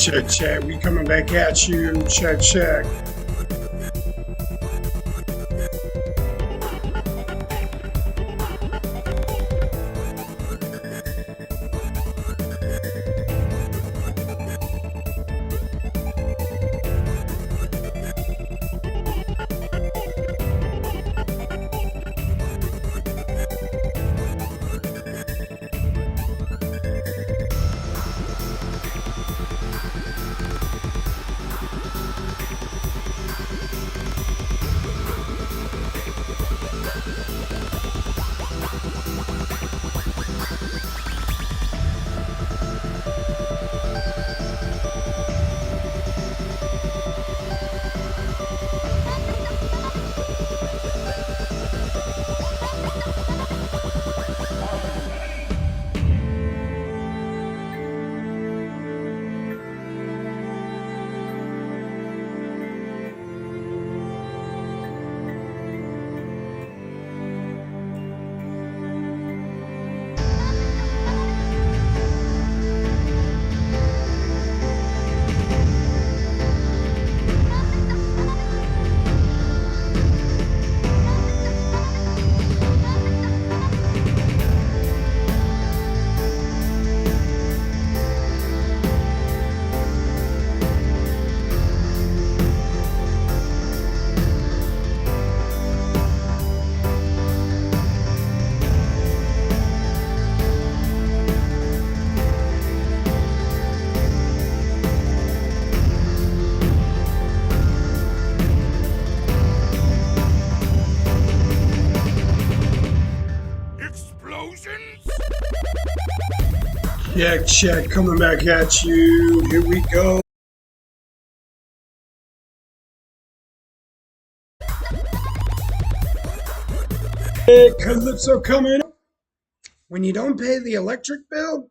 Check, check. We coming back at you. Check, check. Check, check. Coming back at you. Here we go. Hey, Calypso coming. When you don't pay the electric bill,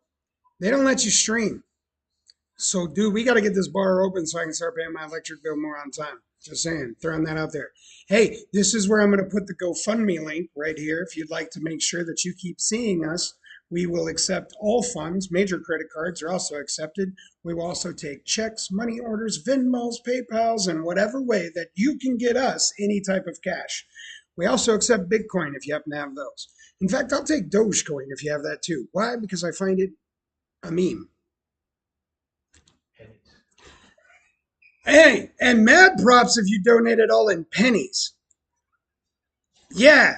they don't let you stream. So, dude, we got to get this bar open so I can start paying my electric bill more on time. Just saying, throwing that out there. Hey, this is where I'm going to put the GoFundMe link right here. If you'd like to make sure that you keep seeing us, we will accept all funds. Major credit cards are also accepted. We will also take checks, money orders, Venmos, PayPals, and whatever way that you can get us any type of cash. We also accept Bitcoin if you happen to have those. In fact, I'll take Dogecoin if you have that too. Why? Because I find it a meme. Hey, and mad props if you donate it all in pennies. Yeah,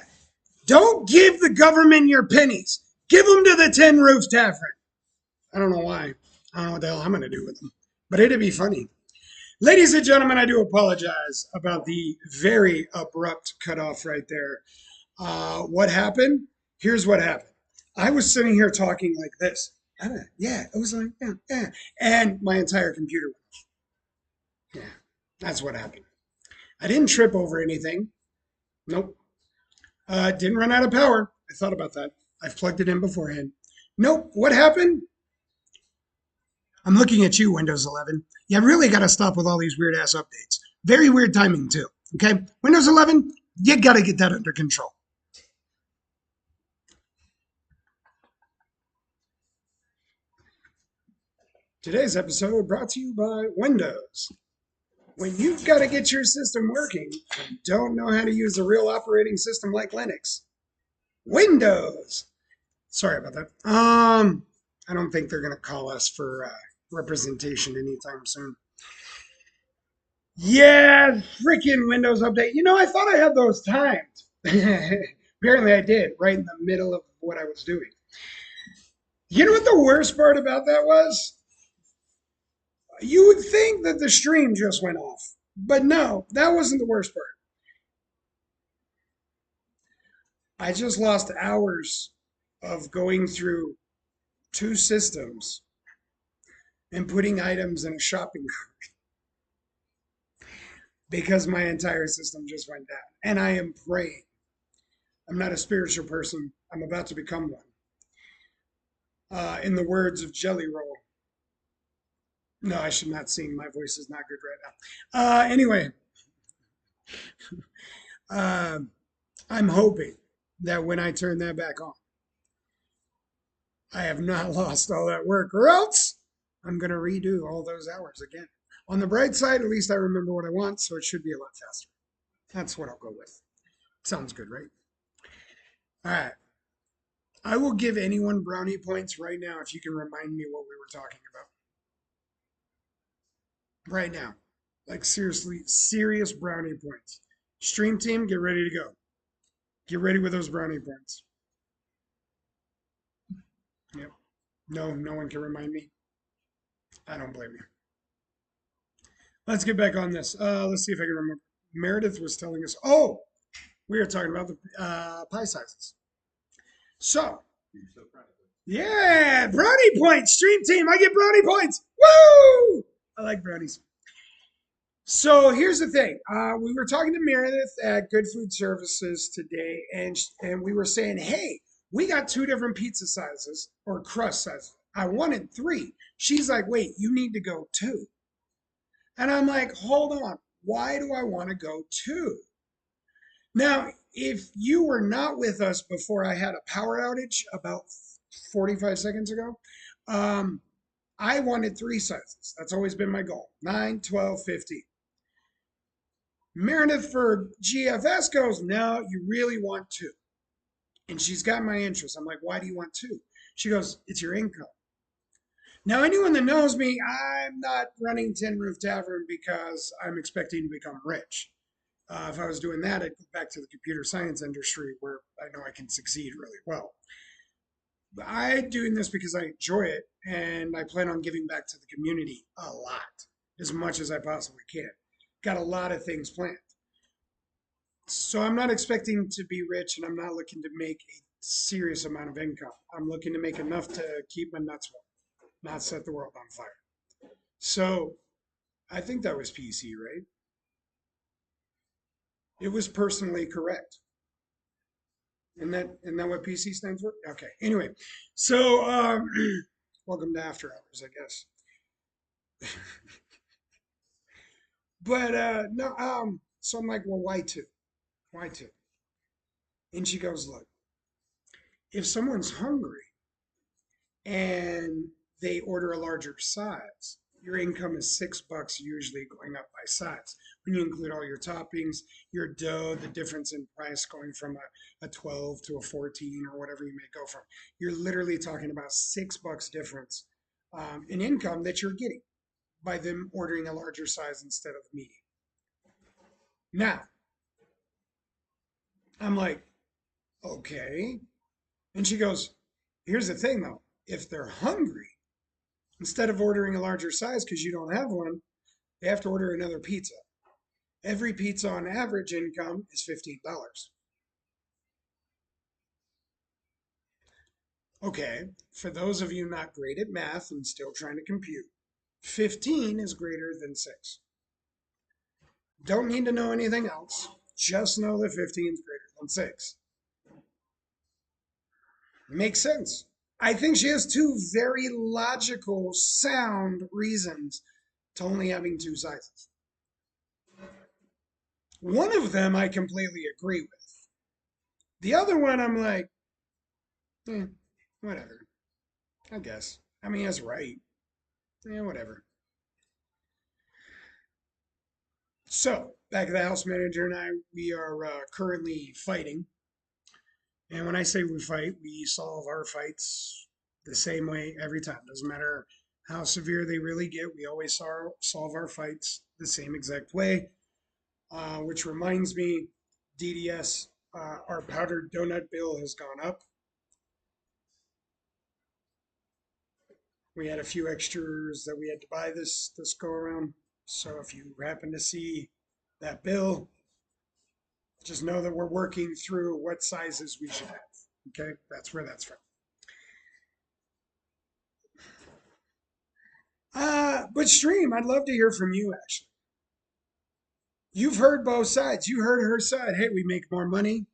don't give the government your pennies. Give them to the Tin Roof Tavern. I don't know why. I don't know what the hell I'm going to do with them. But it'd be funny. Ladies and gentlemen, I do apologize about the very abrupt cutoff right there. What happened? Here's what happened. I was sitting here talking like this. Yeah, it was like, yeah. And my entire computer went off. Yeah, that's what happened. I didn't trip over anything. Nope. Didn't run out of power. I thought about that. I've plugged it in beforehand. Nope. What happened? I'm looking at you, Windows 11. You really got to stop with all these weird ass updates. Very weird timing too. Okay? Windows 11, you got to get that under control. Today's episode brought to you by Windows. When you've got to get your system working and don't know how to use a real operating system like Linux, Windows. Sorry about that. I don't think they're going to call us for representation anytime soon. Yeah, freaking Windows update. You know, I thought I had those timed. Apparently I did, right in the middle of what I was doing. You know what the worst part about that was? You would think that the stream just went off. But no, that wasn't the worst part. I just lost hours of going through 2 systems and putting items in a shopping cart because my entire system just went down. And I am praying. I'm not a spiritual person. I'm about to become one. In the words of Jelly Roll. No, I should not sing. My voice is not good right now. Anyway, I'm hoping that when I turn that back on, I have not lost all that work, or else I'm going to redo all those hours again. On the bright side, at least I remember what I want, so it should be a lot faster. That's what I'll go with. Sounds good, right? All right. I will give anyone brownie points right now if you can remind me what we were talking about. Right now. Like seriously, serious brownie points. Stream team, get ready to go. Get ready with those brownie points. Yep. No, no one can remind me. I don't blame you. Let's get back on this. Let's see if I can remember. Meredith was telling us, oh, we were talking about the pie sizes. So, yeah, brownie points, stream team. I get brownie points. Woo! I like brownies. So here's the thing. We were talking to Meredith at Good Food Services today, and we were saying, hey, we got two different pizza sizes or crust sizes. I wanted three. She's like, wait, you need to go two. And I'm like, hold on. Why do I want to go two? Now, if you were not with us before I had a power outage about 45 seconds ago, um, I wanted three sizes. That's always been my goal 9, 12, 15. Meredith for GFS goes, no, you really want two. And she's got my interest. I'm like, why do you want two? She goes, it's your income. Now, anyone that knows me, I'm not running Tin Roof Tavern because I'm expecting to become rich. If I was doing that, I'd go back to the computer science industry where I know I can succeed really well. But I'm doing this because I enjoy it and I plan on giving back to the community a lot, as much as I possibly can. Got a lot of things planned. So I'm not expecting to be rich and I'm not looking to make a serious amount of income. I'm looking to make enough to keep my nuts warm, not set the world on fire. So I think that was PC, right? It was personally correct. Isn't that what PC stands for? Okay. Anyway, so welcome to After Hours, I guess. But no, so I'm like, well, why two? Why two? And she goes, look, if someone's hungry and they order a larger size, your income is $6 usually going up by size. When you include all your toppings, your dough, the difference in price going from a 12 to a 14 or whatever you may go from, you're literally talking about $6 difference in income that you're getting by them ordering a larger size instead of medium. Now, I'm like, okay. And she goes, here's the thing though, if they're hungry, instead of ordering a larger size because you don't have one, they have to order another pizza. Every pizza on average income is $15. Okay, for those of you not great at math and still trying to compute, 15 is greater than 6. Don't need to know anything else. Just know that 15 is greater than 6. Makes sense. I think she has two very logical, sound reasons to only having two sizes. One of them I completely agree with. The other one I'm like, eh, whatever. I guess. I mean, that's right. Yeah, whatever. So, back to the house manager and I, we are currently fighting. And when I say we fight, we solve our fights the same way every time. Doesn't matter how severe they really get, we always solve our fights the same exact way. Which reminds me, DDS, our powdered donut bill has gone up. We had a few extras that we had to buy this go around. So if you happen to see that bill, just know that we're working through what sizes we should have. Okay, that's where that's from. But Stream, I'd love to hear from you actually. You've heard both sides. You heard her side. Hey, we make more money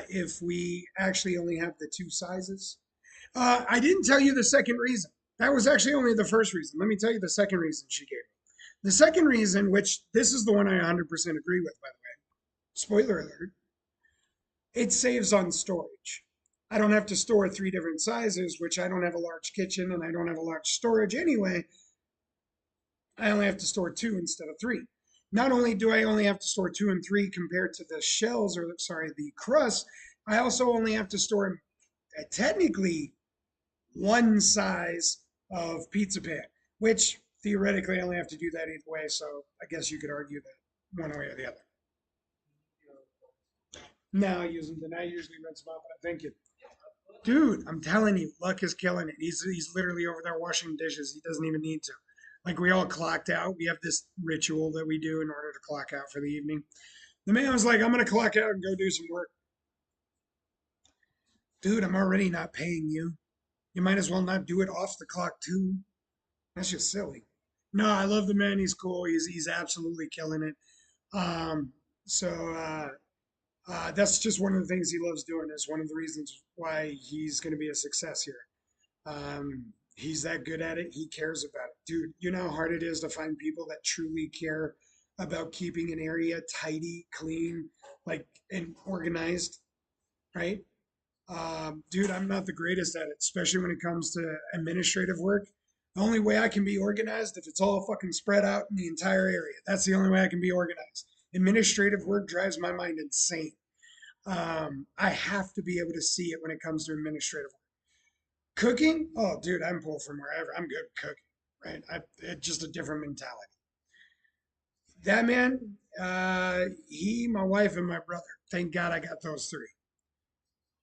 if we actually only have the two sizes. I didn't tell you the second reason. That was actually only the first reason. Let me tell you the second reason she gave me. The second reason, which this is the one I 100% agree with, by the way, spoiler alert, it saves on storage. I don't have to store 3 different sizes, which I don't have a large kitchen and I don't have a large storage anyway. I only have to store two instead of three. Not only do I only have to store two and three compared to the shells, or sorry, the crust, I also only have to store technically one size of pizza pan, which theoretically I only have to do that either way. So I guess you could argue that one way or the other. No, I use them. Then I usually rinse them out, but I think it. Dude, I'm telling you, Luck is killing it. He's literally over there washing dishes. He doesn't even need to. Like we all clocked out. We have this ritual that we do in order to clock out for the evening. The man was like, "I'm gonna clock out and go do some work." Dude, I'm already not paying you. You might as well not do it off the clock too. That's just silly. No, I love the man. He's cool. He's absolutely killing it. Um, so that's just one of the things he loves doing. Is one of the reasons why he's going to be a success here. He's that good at it. He cares about it, dude. You know how hard it is to find people that truly care about keeping an area tidy, clean, like and organized, right? Dude, I'm not the greatest at it, especially when it comes to administrative work. The only way I can be organized if it's all fucking spread out in the entire area. That's the only way I can be organized. Administrative work drives my mind insane. I have to be able to see it when it comes to administrative work. Cooking, oh, dude, I'm pulled from wherever. I'm good at cooking, right? It's just a different mentality. That man, my wife, and my brother. Thank God I got those three.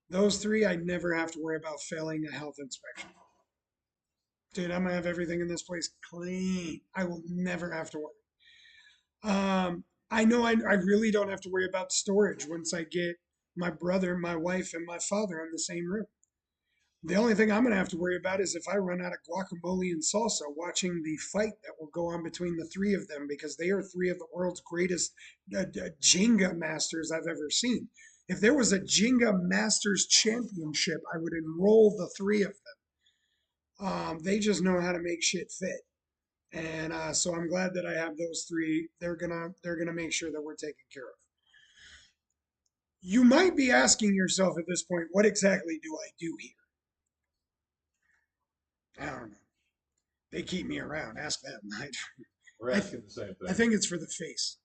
Those three, I never have to worry about failing a health inspection. Dude, I'm gonna have everything in this place clean. I will never have to worry. I know I really don't have to worry about storage once I get my brother, my wife, and my father in the same room. The only thing I'm going to have to worry about is if I run out of guacamole and salsa watching the fight that will go on between the three of them because they are three of the world's greatest Jenga masters I've ever seen. If there was a Jenga Masters Championship, I would enroll the three of them. They just know how to make shit fit. And so I'm glad that I have those three. They're gonna make sure that we're taken care of. You might be asking yourself at this point, what exactly do I do here? I don't know. They keep me around. Ask them. We're asking the same I thing. think it's for the face.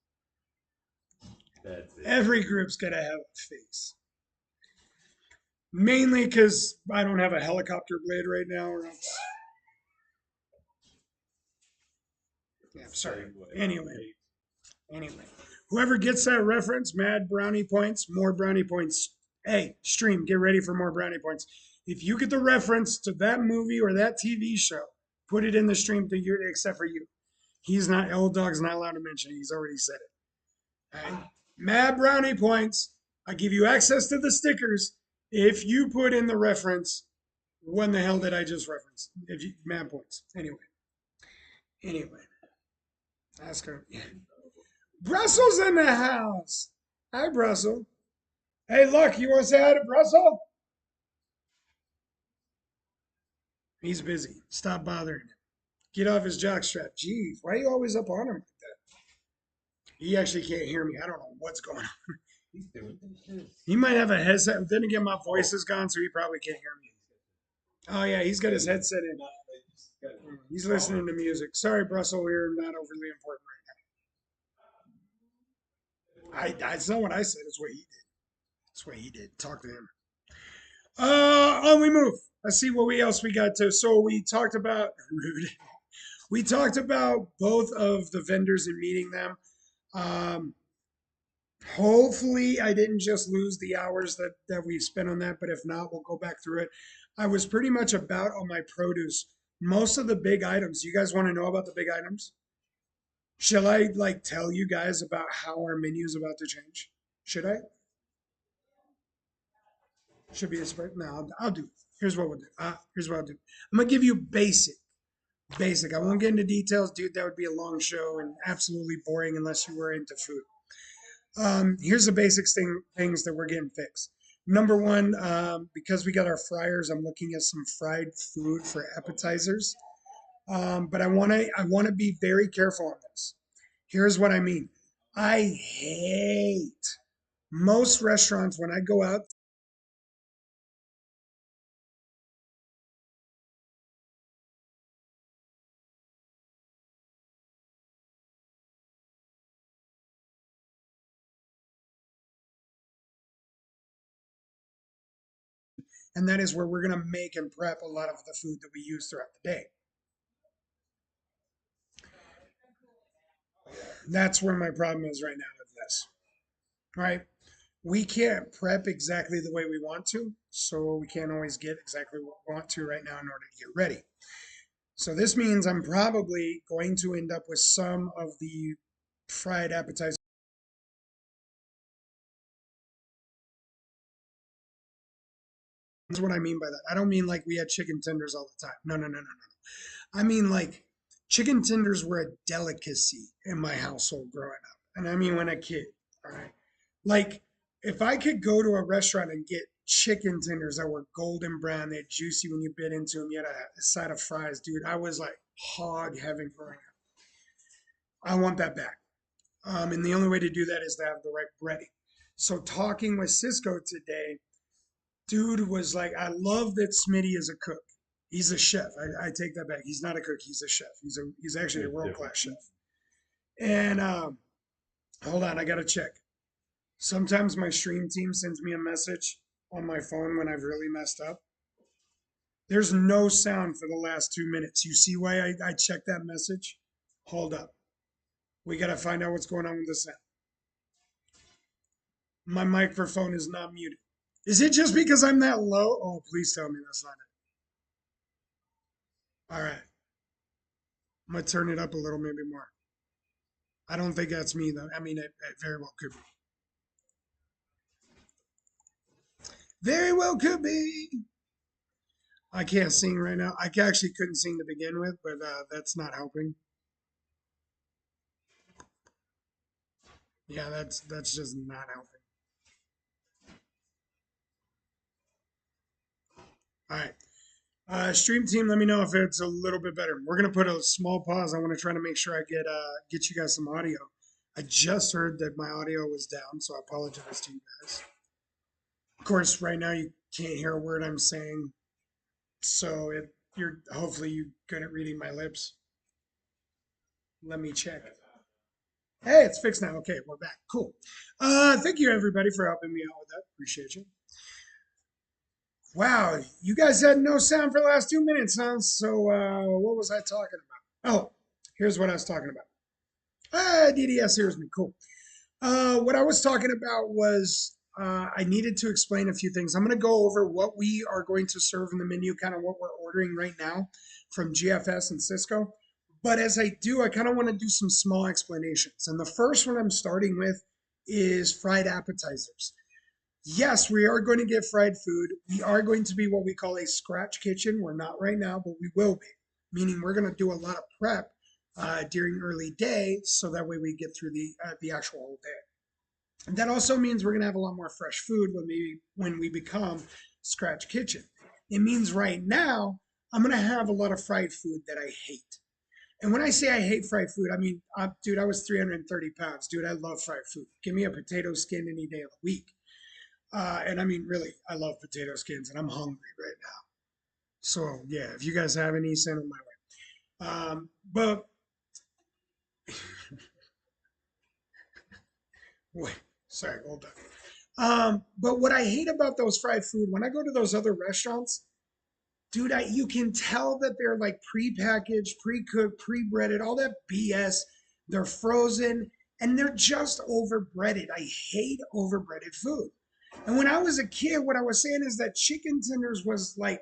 That's it. Every group's got to have a face. Mainly because I don't have a helicopter blade right now, or else. Yeah, I'm sorry. Same way. Anyway, whoever gets that reference, mad brownie points, more brownie points. Hey, stream, get ready for more brownie points. If you get the reference to that movie or that TV show, put it in the stream to you, except for you. He's not, Old Dog's not allowed to mention it. He's already said it. All right. Mad brownie points. I give you access to the stickers if you put in the reference. When the hell did I just reference? If you, mad points. Anyway, ask her. Yeah. Brussels in the house. Hi, Brussels. Hey, look, you want to say hi to Brussels? He's busy. Stop bothering him. Get off his jockstrap. Jeez, why are you always up on him like that? He actually can't hear me. I don't know what's going on. He's doing this. He might have a headset. Then again, my voice is gone, so he probably can't hear me. Oh, yeah, he's got his headset in. He's listening to music. Sorry, Brussels, we're not overly important right now. That's not what I said. It's what he did. That's what he did. Talk to him. On we move. Let's see what else we got to. So we talked about rude. We talked about both of the vendors and meeting them. Um, Hopefully, I didn't just lose the hours that we've spent on that, but if not, we'll go back through it. I was pretty much about on my produce. Most of the big items. You guys want to know about the big items? Shall I like tell you guys about how our menu is about to change? Should I? Should be a spread. No, I'll do it. Here's what we'll do. Here's what I'll do. I'm gonna give you basic. I won't get into details, dude. That would be a long show and absolutely boring unless you were into food. Here's the things that we're getting fixed. Number one, because we got our fryers, I'm looking at some fried food for appetizers. But I wanna be very careful on this. Here's what I mean. I hate most restaurants when I go out And that is where we're going to make and prep a lot of the food that we use throughout the day. That's where my problem is right now with this, right? We can't prep exactly the way we want to, so we can't always get exactly what we want to right now in order to get ready. So this means I'm probably going to end up with some of the fried appetizers. That's what I mean by that. I don't mean like we had chicken tenders all the time. No, no, no, no, no. I mean like chicken tenders were a delicacy in my household growing up. And I mean when a kid, all right? Like if I could go to a restaurant and get chicken tenders that were golden brown, they're juicy when you bit into them, you had a side of fries, dude. I was like hog heaven growing up. I want that back. And the only way to do that is to have the right breading. So talking with Cisco today, dude was like, I love that Smitty is a cook. He's a chef. I take that back. He's not a cook. He's a chef. He's actually a world class chef. And hold on, I gotta check. Sometimes my stream team sends me a message on my phone when I've really messed up. There's no sound for the last 2 minutes. You see why I checked that message? Hold up. We gotta find out what's going on with the sound. My microphone is not muted. Is it just because I'm that low? Oh, please tell me that's not it. All right. I'm going to turn it up a little, maybe more. I don't think that's me, though. I mean, it very well could be. Very well could be. I can't sing right now. I actually couldn't sing to begin with, but that's not helping. Yeah, that's just not helping. All right. Stream team, let me know if it's a little bit better. We're gonna put a small pause. I want to try to make sure I get you guys some audio. I just heard that my audio was down, so I apologize to you guys. Of course, right now you can't hear a word I'm saying, so you're hopefully you good at reading my lips. Let me check. Hey, it's fixed now. Okay, we're back. Cool. Thank you everybody for helping me out with that. Appreciate you. Wow, you guys had no sound for the last 2 minutes, huh? So, what was I talking about? Oh, here's what I was talking about. DDS hears me. Cool. What I was talking about was I needed to explain a few things. I'm going to go over what we are going to serve in the menu, kind of what we're ordering right now from GFS and Cisco. But as I do, I kind of want to do some small explanations. And the first one I'm starting with is fried appetizers. Yes, we are going to get fried food. We are going to be what we call a scratch kitchen. We're not right now, but we will be, meaning we're going to do a lot of prep during early day, so that way we get through the actual whole day. And that also means we're going to have a lot more fresh food when we become scratch kitchen. It means right now I'm going to have a lot of fried food that I hate. And when I say I hate fried food, I mean, dude, I was 330 pounds. Dude, I love fried food. Give me a potato skin any day of the week. And I mean, really, I love potato skins, and I'm hungry right now. So yeah, if you guys have any, send them my way. But wait, sorry, hold on. But what I hate about those fried food, when I go to those other restaurants, dude, you can tell that they're like pre-packaged, pre-cooked, pre-breaded, all that BS. They're frozen, and they're just overbreaded. I hate overbreaded food. And when I was a kid, what I was saying is that chicken tenders was like,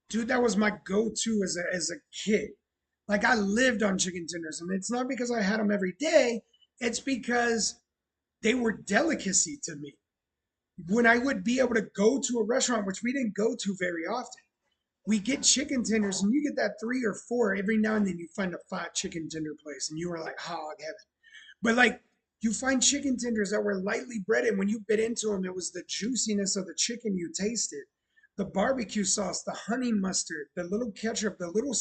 dude, that was my go-to as a kid. Like I lived on chicken tenders, and it's not because I had them every day. It's because they were delicacy to me. When I would be able to go to a restaurant, which we didn't go to very often, we get chicken tenders, and you get that 3 or 4 every now and then. You find a 5 chicken tender place, and you were like hog heaven. But like you find chicken tenders that were lightly breaded. When you bit into them, it was the juiciness of the chicken you tasted, the barbecue sauce, the honey mustard, the little ketchup, the little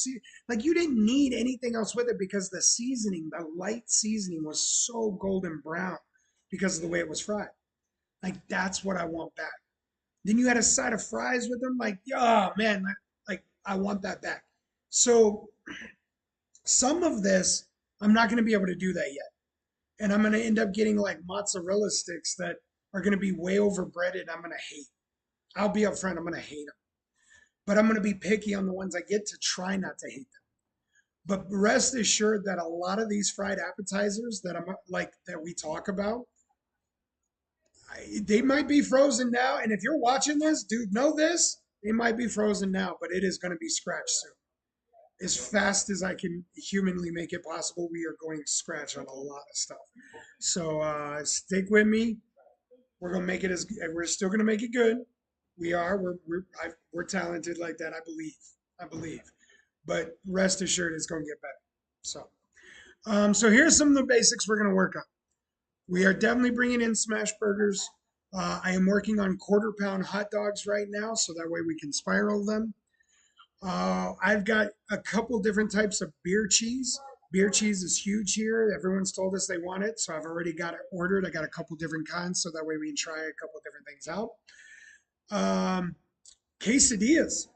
like you didn't need anything else with it because the seasoning, the light seasoning, was so golden brown because of the way it was fried. Like that's what I want back. Then you had a side of fries with them. Like, oh man, like I want that back. So some of this, I'm not going to be able to do that yet. And I'm going to end up getting like mozzarella sticks that are going to be way overbreaded. I'm going to hate. I'll be upfront. I'm gonna hate them, but I'm gonna be picky on the ones I get to try not to hate them. But rest assured that a lot of these fried appetizers that I'm like that we talk about, they might be frozen now. And if you're watching this, dude, know this: they might be frozen now, but it is going to be scratch soon. As fast as I can humanly make it possible, we are going to scratch on a lot of stuff. So stick with me. We're gonna make it as we're still gonna make it good. We are. We're talented like that. I believe. I believe. But rest assured, it's gonna get better. So so here's some of the basics we're gonna work on. We are definitely bringing in smash burgers. I am working on quarter pound hot dogs right now, so that way we can spiral them. I've got a couple different types of beer cheese. Beer cheese is huge here. Everyone's told us they want it, so I've already got it ordered. I got a couple different kinds, so that way we can try a couple different things out. Um, Quesadillas.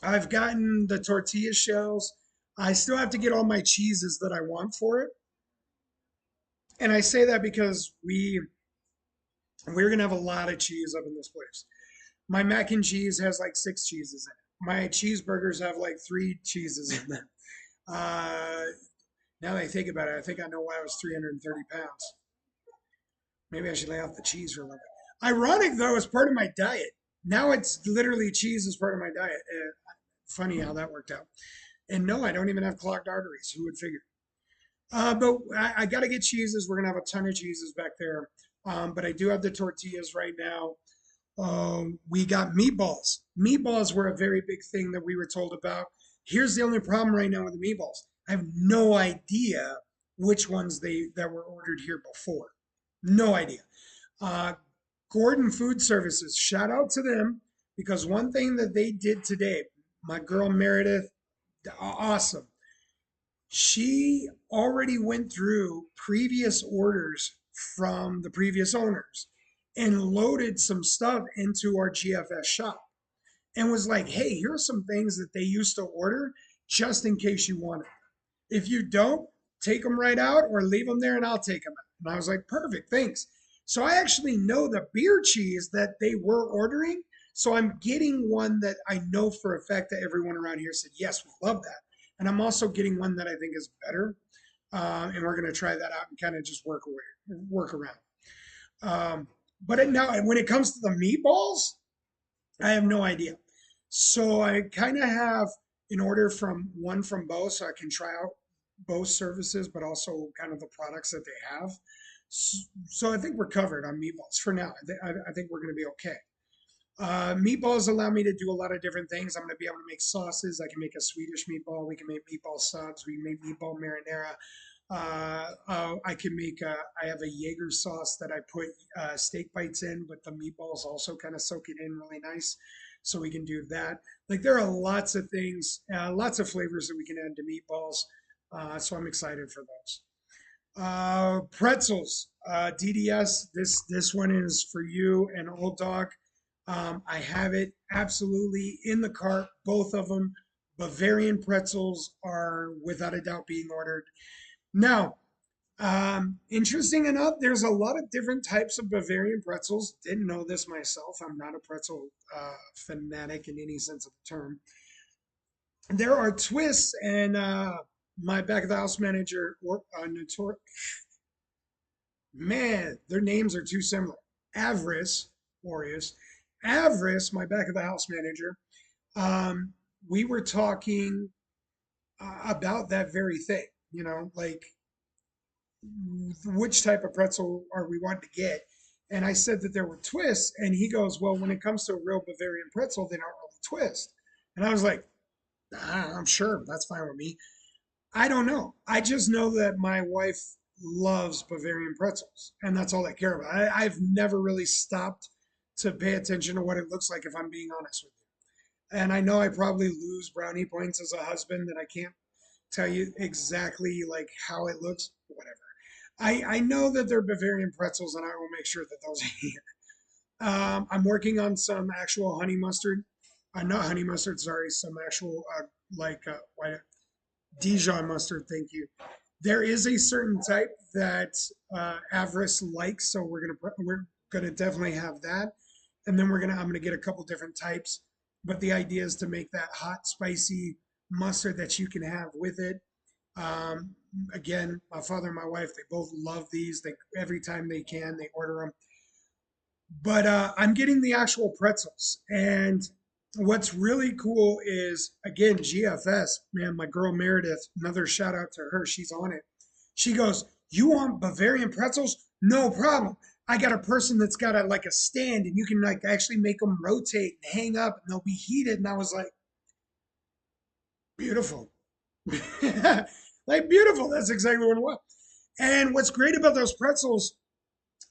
I've gotten the tortilla shells. I still have to get all my cheeses that I want for it. And I say that because we're gonna have a lot of cheese up in this place. My mac and cheese has like 6 cheeses in it. My cheeseburgers have like 3 cheeses in them. Uh, Now that I think about it, I think I know why I was 330 pounds. Maybe I should lay off the cheese for a little bit. Ironic though, it's part of my diet. Now it's literally cheese is part of my diet. Funny how that worked out. And no, I don't even have clogged arteries. Who would figure? But I got to get cheeses. We're gonna have a ton of cheeses back there. But I do have the tortillas right now. We got meatballs. Meatballs were a very big thing that we were told about. Here's the only problem right now with the meatballs. I have no idea which ones they that were ordered here before. No idea. Uh, Gordon Food Services, shout out to them because one thing that they did today, my girl Meredith, awesome. She already went through previous orders from the previous owners and loaded some stuff into our GFS shop and was like, hey, here's some things that they used to order just in case you want it. If you don't, take them right out or leave them there and I'll take them out. And I was like, perfect, thanks. So I actually know the beer cheese that they were ordering. So I'm getting one that I know for a fact that everyone around here said, yes, we love that. And I'm also getting one that I think is better. And we're going to try that out and kind of just work around. But now, when it comes to the meatballs, I have no idea. So I kind of have an order from one from both, so I can try out both services, but also kind of the products that they have. So I think we're covered on meatballs for now. I think we're going to be okay. Meatballs allow me to do a lot of different things. I'm going to be able to make sauces. I can make a Swedish meatball. We can make meatball subs. We can make meatball marinara. I can make. I have a Jaeger sauce that I put steak bites in, but the meatballs also kind of soak it in really nice. So we can do that. Like there are lots of things, lots of flavors that we can add to meatballs. So I'm excited for those. Pretzels, DDS. This one is for you and Old Dog. I have it absolutely in the cart, both of them. Bavarian pretzels are without a doubt being ordered. Now, interesting enough, there's a lot of different types of Bavarian pretzels. Didn't know this myself. I'm not a pretzel fanatic in any sense of the term. There are twists, and my back of the house manager, man, their names are too similar. Avarice, Warriors. Avarice, my back of the house manager, um, we were talking about that very thing, like which type of pretzel are we wanting to get? And I said that there were twists, and he goes, well, when it comes to a real Bavarian pretzel, they aren't really twist. And I was like, I'm sure that's fine with me. I don't know. I just know that my wife loves Bavarian pretzels, and that's all I care about. I've never really stopped to pay attention to what it looks like, if I'm being honest with you. And I know I probably lose brownie points as a husband that I can't tell you exactly like how it looks, whatever. I know that they're Bavarian pretzels, and I will make sure that those are here. I'm working on some actual honey mustard. Not honey mustard, sorry, some actual like white Dijon mustard. Thank you. There is a certain type that Avarice likes, so we're gonna definitely have that. and then I'm gonna get a couple different types. But the idea is to make that hot, spicy mustard that you can have with it. Um, Again, my father and my wife, they both love these. They every time they can, they order them. But I'm getting the actual pretzels, and what's really cool is again GFS, man. My girl Meredith, another shout out to her. She's on it. She goes, "You want Bavarian pretzels? No problem. I got a person that's got a like a stand, and you can like actually make them rotate and hang up, and they'll be heated." And I was like, "Beautiful." Like beautiful. That's exactly what it was. And what's great about those pretzels,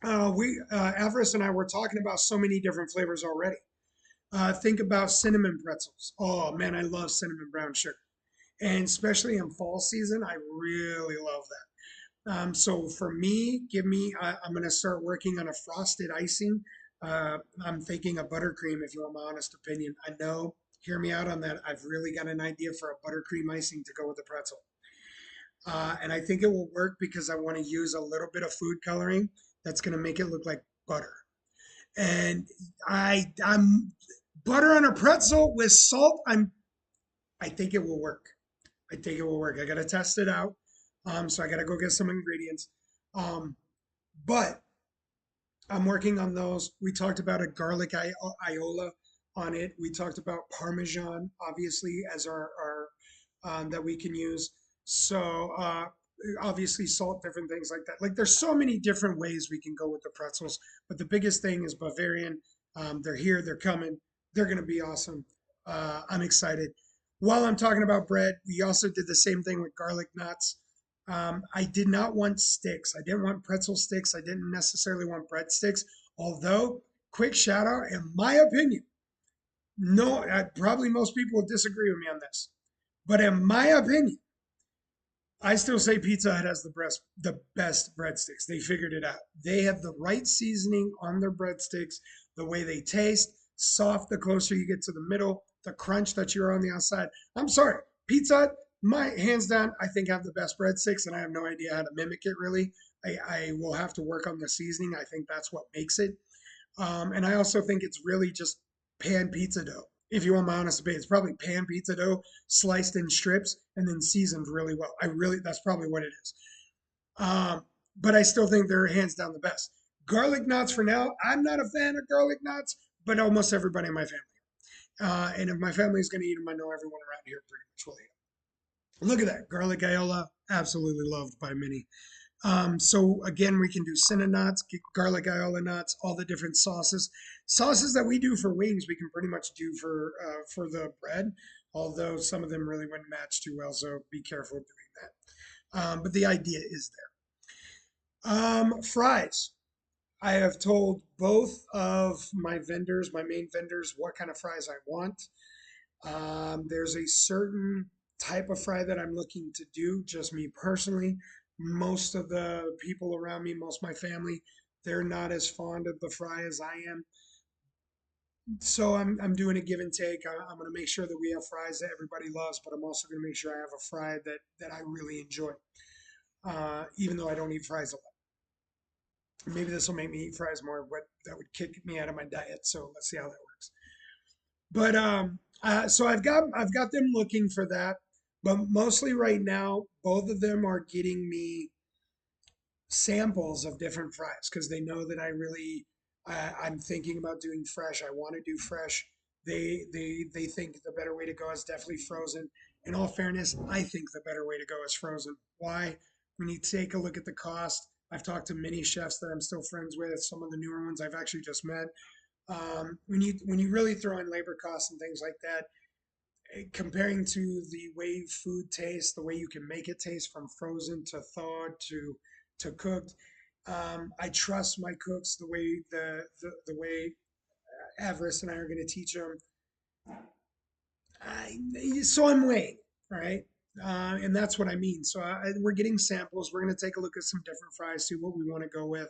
we Avarice and I were talking about so many different flavors already. Think about cinnamon pretzels. Oh man, I love cinnamon brown sugar, and especially in fall season, I really love that. So for me, I'm going to start working on a frosted icing. I'm thinking a buttercream, if you want my honest opinion. I know, hear me out on that. I've really got an idea for a buttercream icing to go with the pretzel. And I think it will work because I want to use a little bit of food coloring that's going to make it look like butter. And I'm butter on a pretzel with salt. I think it will work. I think it will work. I got to test it out. So I got to go get some ingredients. Um, but I'm working on those. We talked about a garlic iola on it. We talked about Parmesan, obviously, as our that we can use. So obviously salt, different things like that. Like there's so many different ways we can go with the pretzels, but the biggest thing is Bavarian. They're here, they're coming, they're gonna be awesome. I'm excited. While I'm talking about bread, we also did the same thing with garlic knots. I did not want sticks. I didn't want pretzel sticks. I didn't necessarily want bread sticks. Although, quick shout out, in my opinion, no, probably most people will disagree with me on this, but in my opinion, I still say Pizza Hut has the best breadsticks. They figured it out. They have the right seasoning on their breadsticks, the way they taste, soft the closer you get to the middle, the crunch that you're on the outside. I'm sorry, Pizza Hut, my hands down, I think have the best breadsticks, and I have no idea how to mimic it really. I will have to work on the seasoning. I think that's what makes it. And I also think it's really just pan pizza dough. If you want my honest opinion, it's probably pan pizza dough sliced in strips and then seasoned really well. That's probably what it is. But I still think they're hands down the best. Garlic knots for now. I'm not a fan of garlic knots, but almost everybody in my family. And if my family is going to eat them, I know everyone around here pretty much will eat them. Look at that. Garlic iola, absolutely loved by many. So again, we can do cinnamon knots, garlic iola knots, all the different sauces. Sauces that we do for wings, we can pretty much do for the bread. Although some of them really wouldn't match too well, so be careful doing that. But the idea is there. Fries. I have told both of my vendors, my main vendors, what kind of fries I want. There's a certain type of fry that I'm looking to do, just me personally. Most of the people around me, most of my family, they're not as fond of the fry as I am. So I'm doing a give and take. I'm going to make sure that we have fries that everybody loves, but I'm also going to make sure I have a fry that I really enjoy, even though I don't eat fries a lot. Maybe this will make me eat fries more, but that would kick me out of my diet. So let's see how that works. But so I've got them looking for that, but mostly right now, both of them are getting me samples of different fries because they know that I'm thinking about doing fresh. I want to do fresh. They think the better way to go is definitely frozen. In all fairness, I think the better way to go is frozen. Why? When you take a look at the cost, I've talked to many chefs that I'm still friends with. Some of the newer ones I've actually just met. When you really throw in labor costs and things like that, comparing to the way food tastes, the way you can make it taste from frozen to thawed to cooked. I trust my cooks the way the way Avarice and I are going to teach them. So I'm weighing, right? And that's what I mean. So we're getting samples. We're going to take a look at some different fries, see what we want to go with.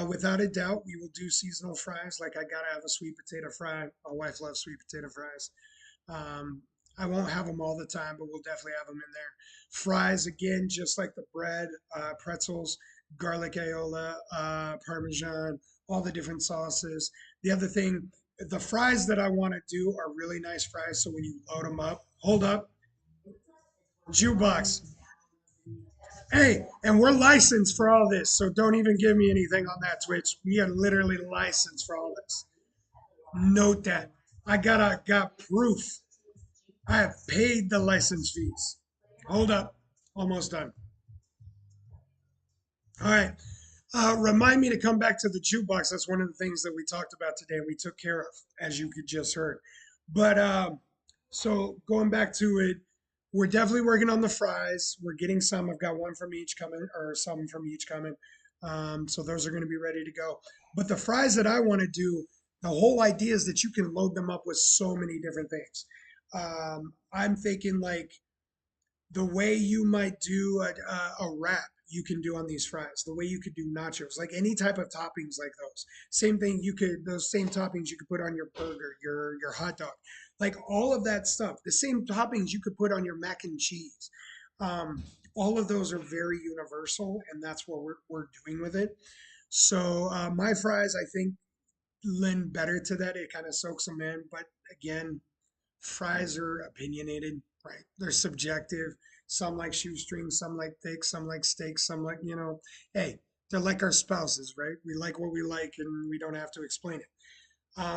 Without a doubt, we will do seasonal fries. Like I gotta have a sweet potato fry. My wife loves sweet potato fries. Um, I won't have them all the time, but we'll definitely have them in there. Fries again, just like the bread, pretzels, garlic iola, Parmesan, all the different sauces. The other thing, the fries that I want to do are really nice fries. So when you load them up, hold up, jukebox. Hey, and we're licensed for all this, so don't even give me anything on that, Twitch. We are literally licensed for all this. Note that. I got proof. I have paid the license fees. Hold up. Almost done. All right. Remind me to come back to the jukebox. That's one of the things that we talked about today. We took care of, as you could just heard. But so going back to it, we're definitely working on the fries. We're getting some. I've got one from each coming, or some from each coming. So those are going to be ready to go. But the fries that I want to do, the whole idea is that you can load them up with so many different things. I'm thinking like the way you might do a wrap you can do on these fries, the way you could do nachos, like any type of toppings like those. Same thing you could those same toppings you could put on your burger, your hot dog, like all of that stuff. The same toppings you could put on your mac and cheese. All of those are very universal, and that's what we're doing with it. So my fries, I think, lend better to that. It kind of soaks them in, but again, fries are opinionated, right? They're subjective. Some like shoestrings, some like thick, some like steak, some like, hey, they're like our spouses, right? We like what we like and we don't have to explain it.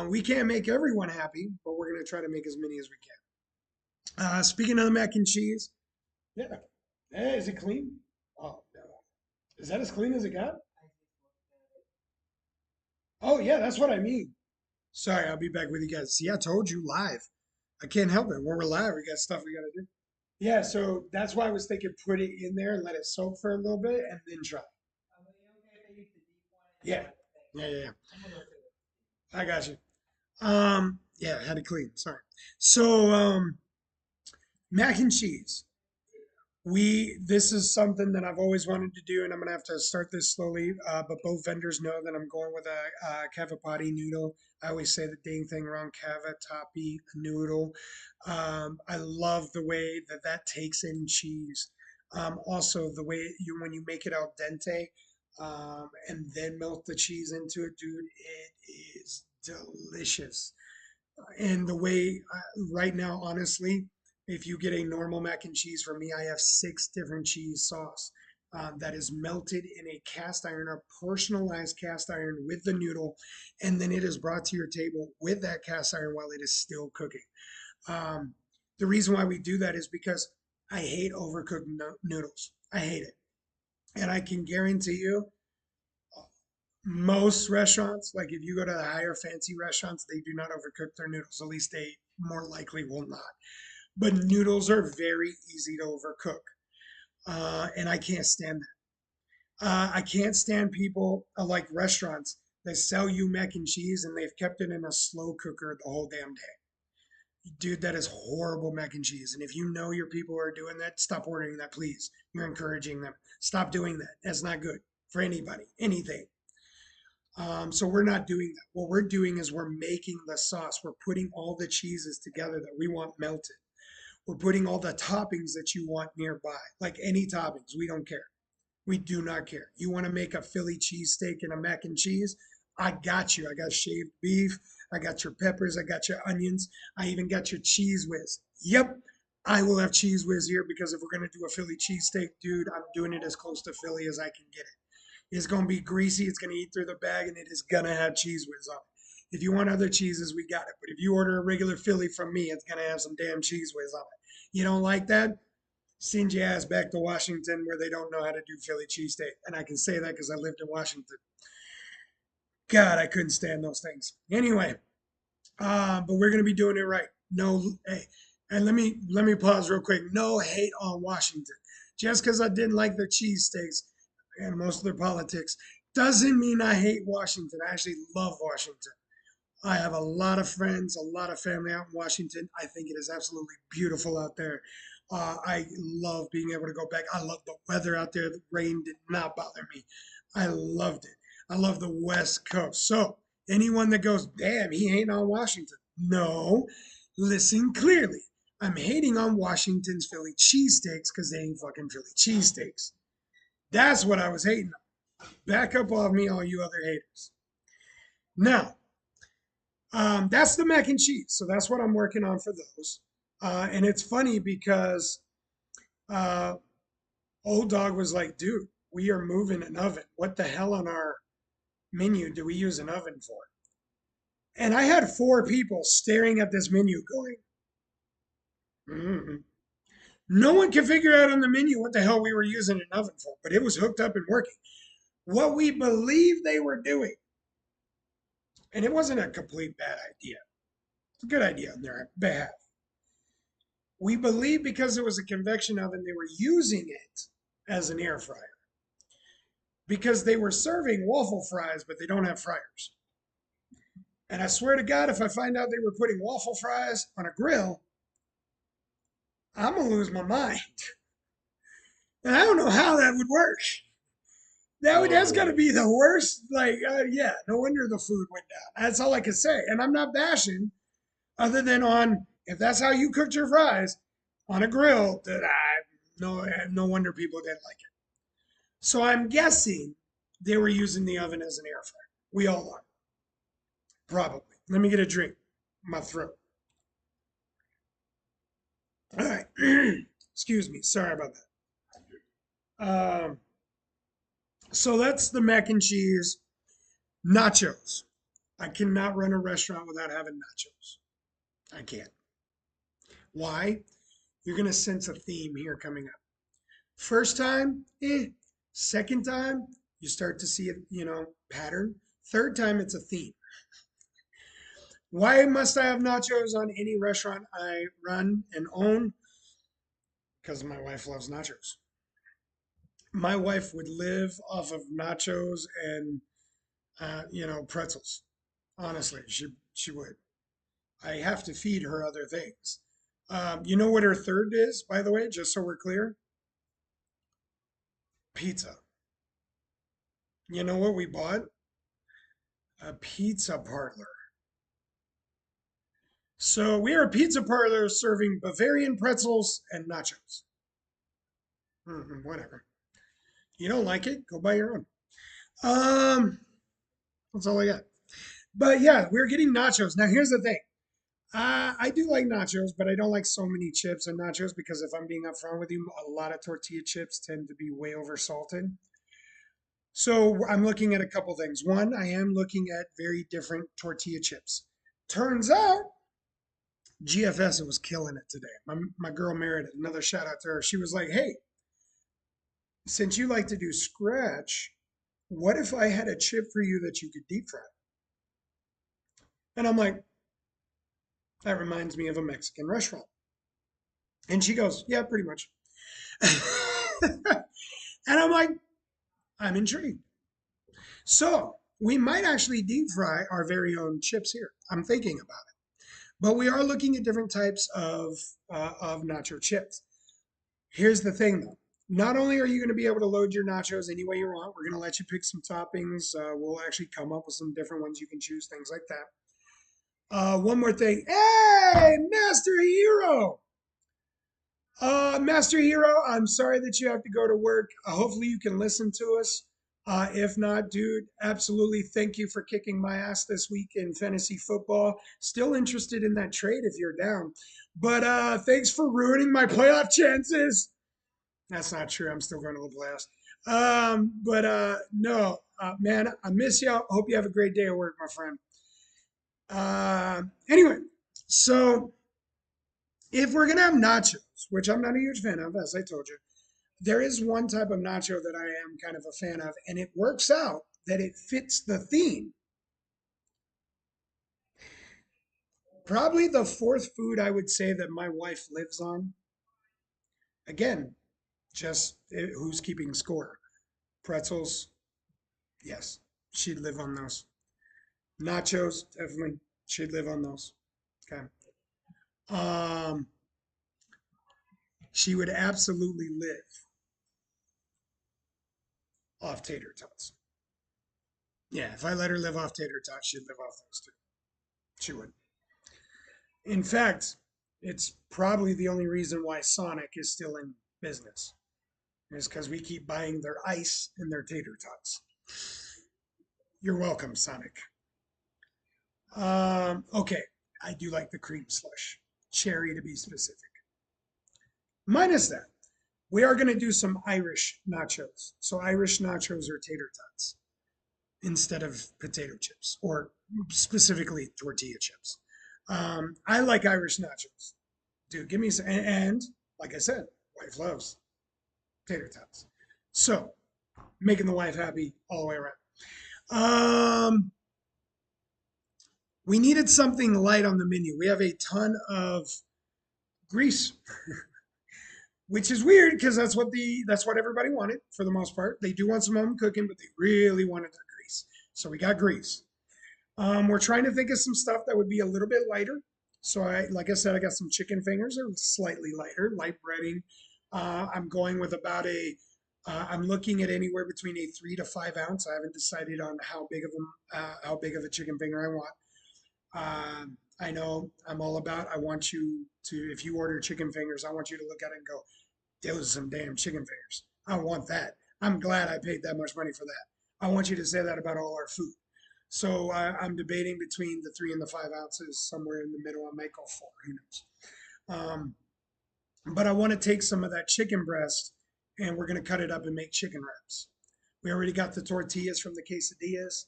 We can't make everyone happy, but we're going to try to make as many as we can. Speaking of the mac and cheese, yeah. Hey, is it clean? Oh, no. Is that as clean as it got? Oh, yeah, that's what I mean. Sorry, I'll be back with you guys. See, I told you live. I can't help it. When we're live, we got stuff we got to do. Yeah, so that's why I was thinking put it in there and let it soak for a little bit and then try. Yeah. Yeah, yeah, yeah. I got you. Yeah, I had to clean. Sorry. So, mac and cheese. This is something that I've always wanted to do, and I'm gonna have to start this slowly. But both vendors know that I'm going with a cavapati noodle. I always say the dang thing wrong, cavatappi noodle. I love the way that that takes in cheese. Also, the way when you make it al dente, and then melt the cheese into it, dude, it is delicious. And the way right now, honestly, if you get a normal mac and cheese for me, I have six different cheese sauce that is melted in a cast iron, a personalized cast iron with the noodle, and then it is brought to your table with that cast iron while it is still cooking. Um, the reason why we do that is because I hate overcooked noodles. I hate it, and I can guarantee you most restaurants, like if you go to the higher fancy restaurants, they do not overcook their noodles. At least they more likely will not. But noodles are very easy to overcook. And I can't stand that. I can't stand people like restaurants that sell you mac and cheese and they've kept it in a slow cooker the whole damn day. Dude, that is horrible mac and cheese. And if you know your people are doing that, stop ordering that, please. You're encouraging them. Stop doing that. That's not good for anybody, anything. So we're not doing that. What we're doing is we're making the sauce. We're putting all the cheeses together that we want melted. We're putting all the toppings that you want nearby, like any toppings. We don't care. We do not care. You want to make a Philly cheesesteak and a mac and cheese? I got you. I got shaved beef. I got your peppers. I got your onions. I even got your cheese whiz. Yep, I will have cheese whiz here because if we're going to do a Philly cheesesteak, dude, I'm doing it as close to Philly as I can get it. It's going to be greasy. It's going to eat through the bag, and it is going to have cheese whiz on it. If you want other cheeses, we got it. But if you order a regular Philly from me, it's going to have some damn cheese whiz on it. You don't like that? Send your ass back to Washington where they don't know how to do Philly cheesesteak. And I can say that because I lived in Washington. God, I couldn't stand those things. Anyway, but we're going to be doing it right. No, hey, and let me pause real quick. No hate on Washington. Just because I didn't like their cheesesteaks and most of their politics doesn't mean I hate Washington. I actually love Washington. I have a lot of friends, a lot of family out in Washington. I think it is absolutely beautiful out there. I love being able to go back. I love the weather out there. The rain did not bother me. I loved it. I love the West Coast. So, anyone that goes, damn, he ain't on Washington. No, listen clearly. I'm hating on Washington's Philly cheesesteaks because they ain't fucking Philly cheesesteaks. That's what I was hating on. Back up off me, all you other haters. Now, that's the mac and cheese. So that's what I'm working on for those. And it's funny because uh, old dog was like, dude, we are moving an oven. What the hell on our menu do we use an oven for? And I had four people staring at this menu going, mm-mm. No one could figure out on the menu what the hell we were using an oven for, but it was hooked up and working. What we believe they were doing, and it wasn't a complete bad idea, it's a good idea on their behalf. We believe because it was a convection oven, they were using it as an air fryer because they were serving waffle fries, but they don't have fryers. And I swear to God, if I find out they were putting waffle fries on a grill, I'm gonna lose my mind. And I don't know how that would work. That's got to Oh, be the worst. Like, yeah, no wonder the food went down. That's all I can say. And I'm not bashing, other than on if that's how you cooked your fries on a grill. That I no wonder people didn't like it. So I'm guessing they were using the oven as an air fryer. We all are probably. Let me get a drink. My throat. All right. Excuse me. Sorry about that. So that's the mac and cheese. Nachos. I cannot run a restaurant without having nachos. I can't. Why? You're going to sense a theme here coming up. First time, eh. Second time, you start to see a pattern. Third time, it's a theme. Why must I have nachos on any restaurant I run and own? Because my wife loves nachos. My wife would live off of nachos and pretzels. Honestly, she would. I have to feed her other things. You know what her third is, by the way, just so we're clear? Pizza. You know what we bought? A pizza parlor. So we are a pizza parlor serving Bavarian pretzels and nachos. Whatever. You don't like it? Go buy your own. Um, that's all I got. But yeah, we're getting nachos. Now here's the thing. I do like nachos, but I don't like so many chips and nachos because if I'm being upfront with you, a lot of tortilla chips tend to be way over salted. So I'm looking at a couple things. One, I am looking at very different tortilla chips. Turns out GFS was killing it today. My girl Meredith, another shout out to her. She was like, "Hey, since you like to do scratch, what if I had a chip for you that you could deep fry?" And I'm like, "That reminds me of a Mexican restaurant." And she goes, "Yeah, pretty much." And I'm like, "I'm intrigued." So we might actually deep fry our very own chips here. I'm thinking about it. But we are looking at different types of nacho chips. Here's the thing, though. Not only are you going to be able to load your nachos any way you want, we're going to let you pick some toppings. We'll actually come up with some different ones you can choose, things like that. One more thing. Hey, Master Hero! Master Hero, I'm sorry that you have to go to work. Hopefully, you can listen to us. If not, dude, absolutely thank you for kicking my ass this week in fantasy football. Still interested in that trade if you're down. But thanks for ruining my playoff chances. That's not true. I'm still going to the playoffs. But no, man, I miss you. Hope you have a great day at work, my friend. Anyway, so if we're going to have nachos, which I'm not a huge fan of, as I told you, there is one type of nacho that I am kind of a fan of, and it works out that it fits the theme. Probably the fourth food I would say that my wife lives on. Again, just who's keeping score? Pretzels, yes, she'd live on those. Nachos, definitely, she'd live on those. Okay. Um, she would absolutely live off tater tots. Yeah, if I let her live off tater tots, she'd live off those too. She would. In fact, it's probably the only reason why Sonic is still in business is because we keep buying their ice and their tater tots. You're welcome, Sonic. Okay, I do like the cream slush, cherry to be specific. Minus that, we are going to do some Irish nachos. So Irish nachos are tater tots instead of potato chips, or specifically tortilla chips. I like Irish nachos. Dude, give me some. And like I said, wife loves tater tots. So making the wife happy all the way around. Um, we needed something light on the menu. We have a ton of grease, which is weird because that's what everybody wanted for the most part. They do want some home cooking, but they really wanted their grease. So we got grease. We're trying to think of some stuff that would be a little bit lighter. So like I said, I got some chicken fingers. They're slightly lighter, light breading. I'm going with I'm looking at anywhere between a 3 to 5 ounce. I haven't decided on how big of a chicken finger I want. I know I'm all about, I want you to, if you order chicken fingers, I want you to look at it and go, those are some damn chicken fingers. I want that. I'm glad I paid that much money for that. I want you to say that about all our food. So I'm debating between the 3 and the 5 ounces, somewhere in the middle. I might go 4. Who knows? But I want to take some of that chicken breast and we're going to cut it up and make chicken wraps. We already got the tortillas from the quesadillas.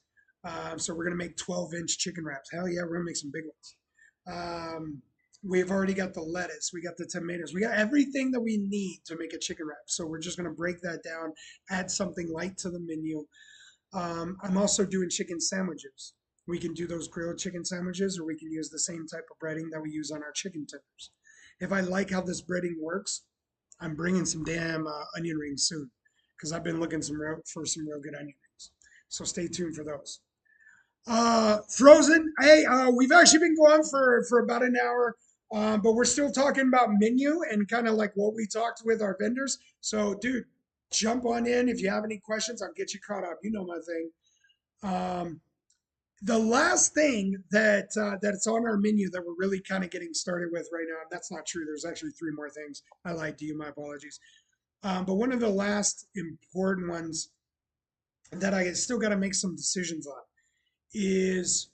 So we're going to make 12-inch chicken wraps. Hell yeah, we're going to make some big ones. We've already got the lettuce, we got the tomatoes, we got everything that we need to make a chicken wrap. So we're just going to break that down, add something light to the menu. I'm also doing chicken sandwiches. We can do those grilled chicken sandwiches, or we can use the same type of breading that we use on our chicken tenders. If I like how this breading works, I'm bringing some damn onion rings soon because I've been looking for some real good onion rings. So stay tuned for those. Frozen. Hey, we've actually been going for about an hour, but we're still talking about menu and kind of like what we talked with our vendors. So, dude, jump on in if you have any questions. I'll get you caught up. You know my thing. Um, the last thing that's on our menu that we're really kind of getting started with right now, and that's not true. There's actually 3 more things. I lied to you. My apologies. But one of the last important ones that I still got to make some decisions on is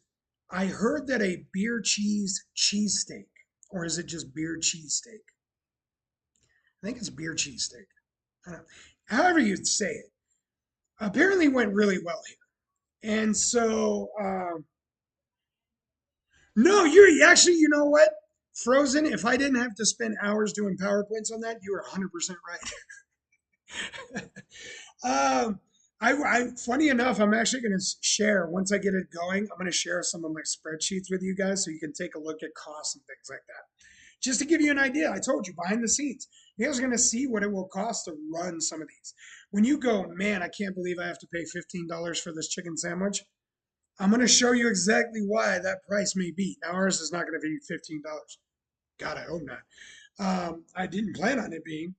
I heard that a beer cheese cheesesteak, or is it just beer cheesesteak? I think it's beer cheesesteak. However you say it, apparently went really well here. And so, no, you're actually, you know what? Frozen, if I didn't have to spend hours doing PowerPoints on that, you were 100% right. Funny enough, I'm actually going to share once I get it going. I'm going to share some of my spreadsheets with you guys so you can take a look at costs and things like that. Just to give you an idea, I told you behind the scenes, you guys are going to see what it will cost to run some of these. When you go, man, I can't believe I have to pay $15 for this chicken sandwich. I'm going to show you exactly why that price may be. Now, ours is not going to be $15. God, I hope not. I didn't plan on it being,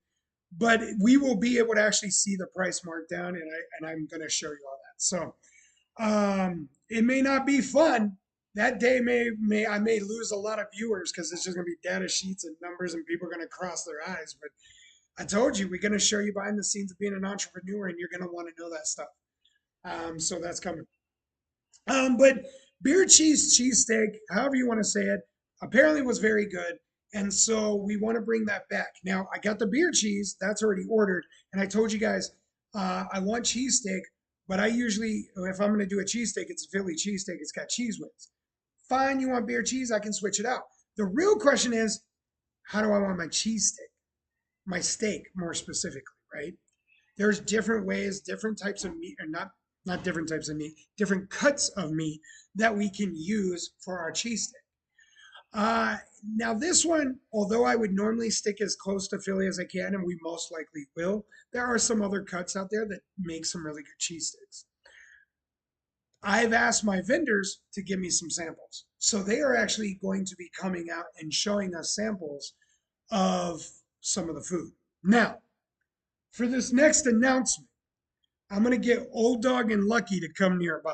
but we will be able to actually see the price marked down, and I'm going to show you all that. So it may not be fun. That day I may lose a lot of viewers because it's just going to be data sheets and numbers, and people are going to cross their eyes. But I told you we're going to show you behind the scenes of being an entrepreneur, and you're going to want to know that stuff. So that's coming. But beer cheesesteak, however you want to say it, apparently was very good. And so we want to bring that back. Now, I got the beer cheese, that's already ordered. And I told you guys, I want cheesesteak, but I usually, if I'm going to do a cheesesteak, it's a Philly cheesesteak, it's got cheese whiz. Fine, you want beer cheese, I can switch it out. The real question is, how do I want my cheesesteak? My steak, more specifically, right? There's different ways, different types of meat, or not different types of meat, different cuts of meat that we can use for our cheesesteak. Now this one, although I would normally stick as close to Philly as I can, and we most likely will, there are some other cuts out there that make some really good cheesesteaks. I've asked my vendors to give me some samples. So they are actually going to be coming out and showing us samples of some of the food. Now, for this next announcement, I'm going to get Old Dog and Lucky to come nearby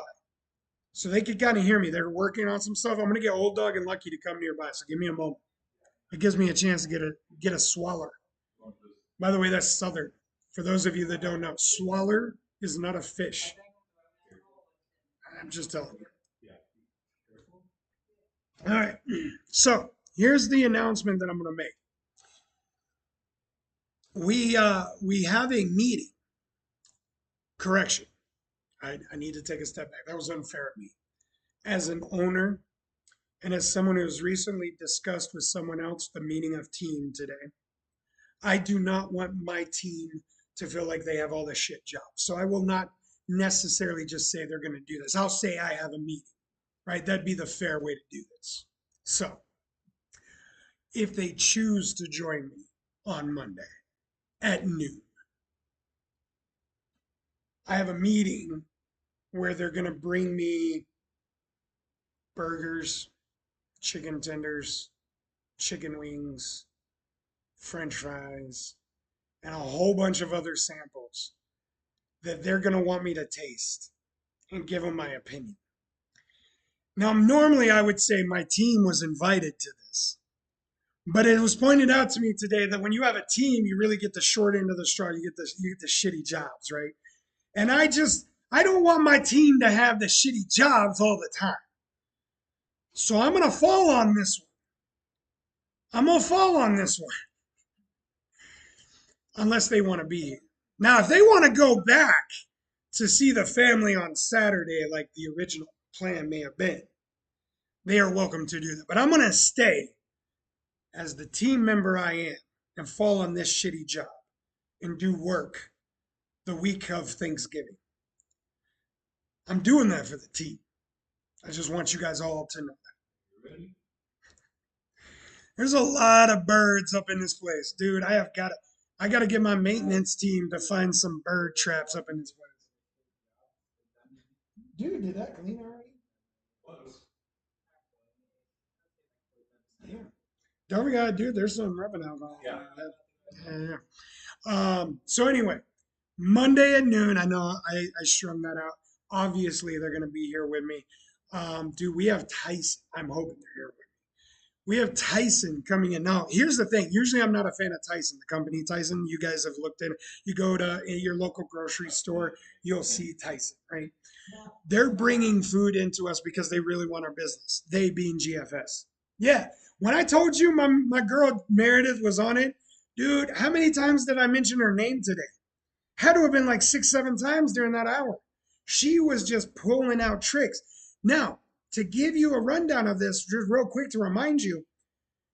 so they could kind of hear me. They're working on some stuff. I'm going to get Old Dog and Lucky to come nearby. So give me a moment. It gives me a chance to get a swaller. By the way, that's Southern. For those of you that don't know, swaller is not a fish. I'm just telling you. All right. So here's the announcement that I'm going to make. We have a meeting. Correction. I need to take a step back. That was unfair of me. As an owner and as someone who's recently discussed with someone else the meaning of team today, I do not want my team to feel like they have all the shit jobs. So I will not necessarily just say they're going to do this. I'll say I have a meeting, right? That'd be the fair way to do this. So if they choose to join me on Monday at noon, I have a meeting where they're going to bring me burgers, chicken tenders, chicken wings, french fries, and a whole bunch of other samples that they're going to want me to taste and give them my opinion. Now, normally I would say my team was invited to this, but it was pointed out to me today that when you have a team, you really get the short end of the straw. You get the shitty jobs, right? And I don't want my team to have the shitty jobs all the time. So I'm gonna fall on this one. I'm gonna fall on this one, unless they want to be here. Now, if they want to go back to see the family on Saturday, like the original plan may have been, they are welcome to do that. But I'm gonna stay as the team member I am and fall on this shitty job and do work the week of Thanksgiving. I'm doing that for the team. I just want you guys all to know that. Ready? There's a lot of birds up in this place, dude. I gotta get my maintenance team to find some bird traps up in this place. Dude, did that clean already? Yeah. Don't we gotta do? There's some rubbing alcohol. Yeah. Yeah. So anyway, Monday at noon. I know I strung that out. Obviously, they're gonna be here with me. Dude, we have Tyson. I'm hoping they're here with me. We have Tyson coming in. Now, here's the thing. Usually, I'm not a fan of Tyson, the company Tyson. You guys have looked at it. You go to your local grocery store, you'll see Tyson, right? They're bringing food into us because they really want our business. They being GFS. Yeah. When I told you my girl Meredith was on it, dude, how many times did I mention her name today? Had to have been like 6, 7 times during that hour. She was just pulling out tricks. Now, to give you a rundown of this, just real quick to remind you,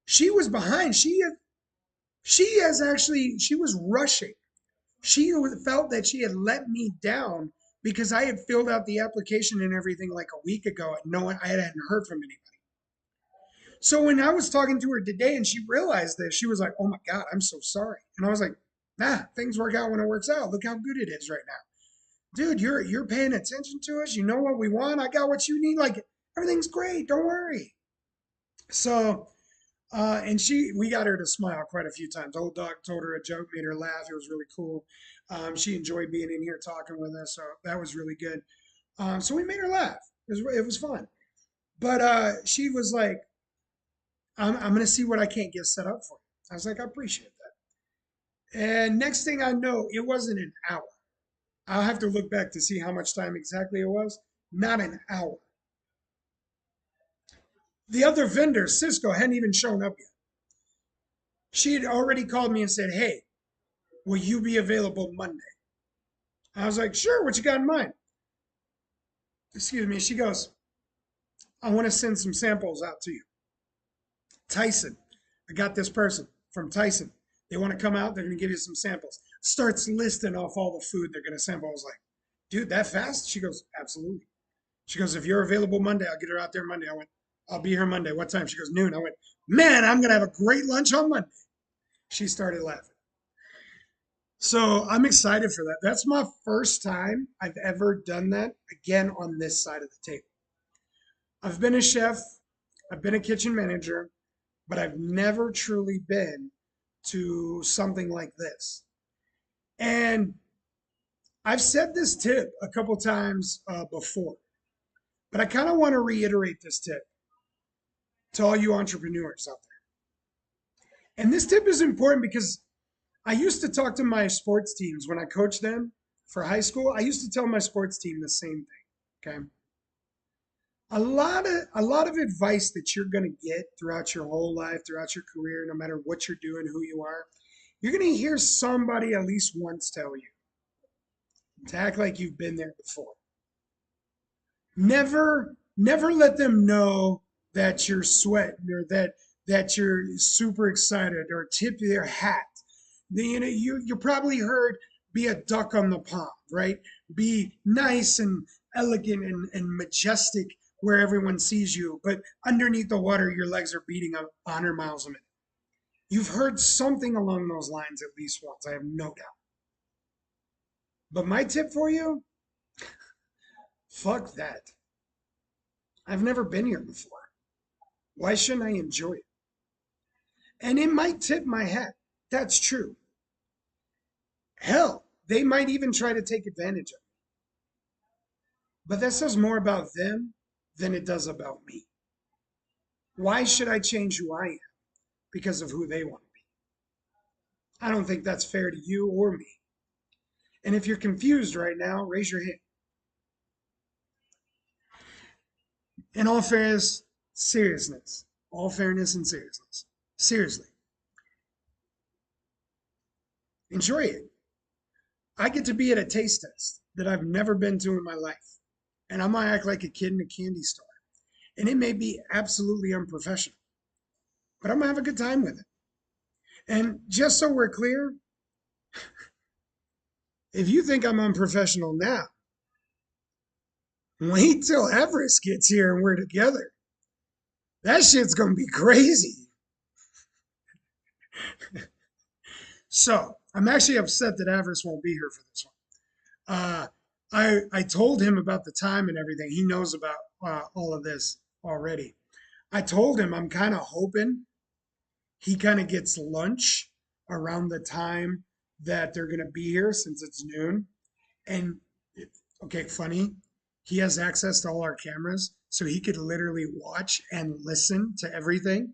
she was behind. She was rushing. She felt that she had let me down because I had filled out the application and everything like a week ago and I hadn't heard from anybody. So when I was talking to her today and she realized this, she was like, "Oh my God, I'm so sorry." And I was like, "Nah, things work out when it works out. Look how good it is right now." Dude, you're paying attention to us. You know what we want. I got what you need. Like everything's great. Don't worry. So, and we got her to smile quite a few times. Old dog told her a joke, made her laugh. It was really cool. She enjoyed being in here talking with us, so that was really good. So we made her laugh. It was fun. But she was like, I'm going to see what I can't get set up for you. I was like, I appreciate that. And next thing I know, it wasn't an hour. I'll have to look back to see how much time exactly it was. Not an hour. The other vendor, Cisco, hadn't even shown up yet. She had already called me and said, "Hey, will you be available Monday?" I was like, "Sure, what you got in mind?" Excuse me. She goes, "I want to send some samples out to you. Tyson, I got this person from Tyson. They want to come out. They're going to give you some samples." Starts listing off all the food they're going to sample. I was like, "Dude, that fast?" She goes, "Absolutely." She goes, "If you're available Monday, I'll get her out there Monday." I went, "I'll be here Monday. What time?" She goes, "Noon." I went, "Man, I'm going to have a great lunch on Monday." She started laughing. So I'm excited for that. That's my first time I've ever done that again on this side of the table. I've been a chef, I've been a kitchen manager, but I've never truly been to something like this. And I've said this tip a couple times before, but I kind of want to reiterate this tip to all you entrepreneurs out there. And this tip is important because I used to talk to my sports teams when I coached them for high school. I used to tell my sports team the same thing. Okay. a lot of advice that you're going to get throughout your whole life, throughout your career, no matter what you're doing, who you are, you're going to hear somebody at least once tell you to act like you've been there before. Never let them know that you're sweating or that you're super excited or tip their hat. You probably heard be a duck on the pond, right? Be nice and elegant and majestic where everyone sees you, but underneath the water, your legs are beating up 100 miles a minute. You've heard something along those lines at least once, I have no doubt. But my tip for you, fuck that. I've never been here before. Why shouldn't I enjoy it? And it might tip my hat. That's true. Hell, they might even try to take advantage of it. But that says more about them than it does about me. Why should I change who I am because of who they want to be? I don't think that's fair to you or me. And if you're confused right now, raise your hand. In all fairness, seriousness. All fairness and seriousness. Seriously, enjoy it. I get to be at a taste test that I've never been to in my life. And I'm going to act like a kid in a candy store. And it may be absolutely unprofessional, but I'm going to have a good time with it. And just so we're clear, if you think I'm unprofessional now, wait till Everest gets here and we're together. That shit's going to be crazy. So I'm actually upset that Everest won't be here for this one. I told him about the time and everything. He knows about all of this already. I told him I'm kind of hoping he kind of gets lunch around the time that they're going to be here since it's noon. And okay, funny, he has access to all our cameras, so he could literally watch and listen to everything.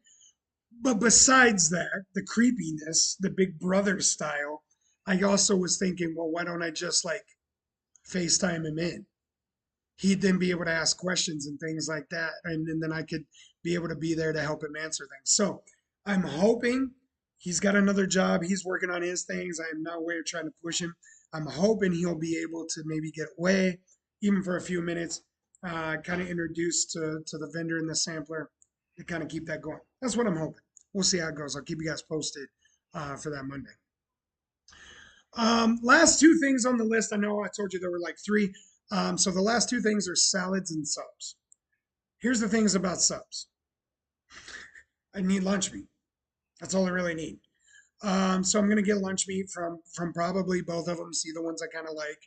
But besides that, the creepiness, the Big Brother style, I also was thinking, well, why don't I just like FaceTime him in? He'd then be able to ask questions and things like that. And then I could be able to be there to help him answer things. So I'm hoping he's got another job. He's working on his things. I am not way trying to push him. I'm hoping he'll be able to maybe get away, even for a few minutes, kind of introduced to the vendor and the sampler to kind of keep that going. That's what I'm hoping. We'll see how it goes. I'll keep you guys posted for that Monday. Last two things on the list. I know I told you there were like three. So the last two things are salads and subs. Here's the things about subs. I need lunch meat. That's all I really need. So I'm gonna get lunch meat from probably both of them. See the ones I kind of like.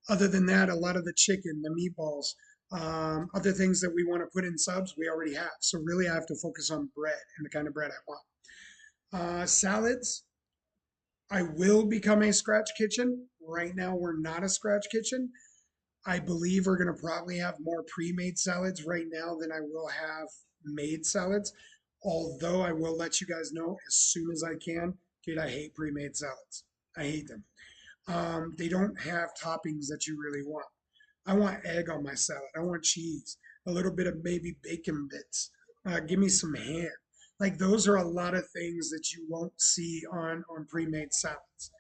Other than that, a lot of the chicken, the meatballs, other things that we want to put in subs, we already have. So really, I have to focus on bread and the kind of bread I want. Salads. I will become a scratch kitchen. Right now, we're not a scratch kitchen. I believe we're going to probably have more pre-made salads right now than I will have made salads. Although I will let you guys know as soon as I can, dude, I hate pre-made salads. I hate them. They don't have toppings that you really want. I want egg on my salad. I want cheese, a little bit of maybe bacon bits. Give me some ham. Like those are a lot of things that you won't see on pre-made salads.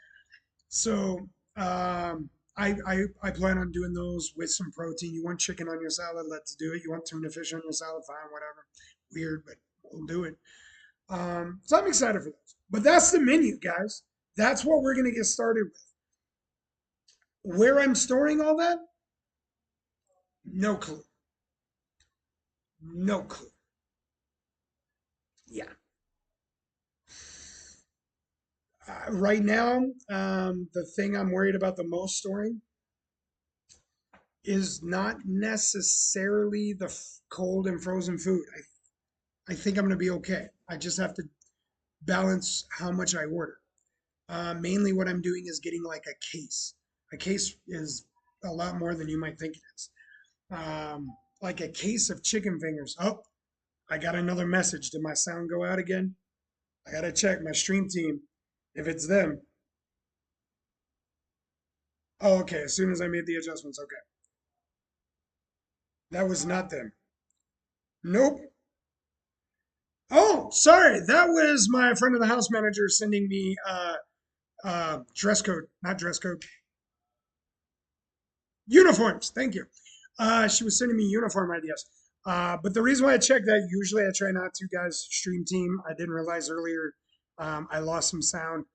So I plan on doing those with some protein. You want chicken on your salad? Let's do it. You want tuna fish on your salad? Fine, whatever. Weird, but we'll do it. So I'm excited for those. But that's the menu, guys. That's what we're gonna get started with. Where I'm storing all that? No clue. No clue. Yeah. Right now, the thing I'm worried about the most storing is not necessarily the cold and frozen food. I think I'm going to be okay. I just have to balance how much I order. Mainly, what I'm doing is getting like a case. A case is a lot more than you might think it is. Like a case of chicken fingers. Oh, I got another message. Did my sound go out again? I got to check my stream team if it's them. Oh, okay. As soon as I made the adjustments, okay. That was not them. Nope. Oh, sorry. That was my friend of the house manager sending me dress code, not dress code, uniforms. Thank you. She was sending me uniform ideas. But the reason why I check that, usually I try not to, guys, stream team. I didn't realize earlier I lost some sound.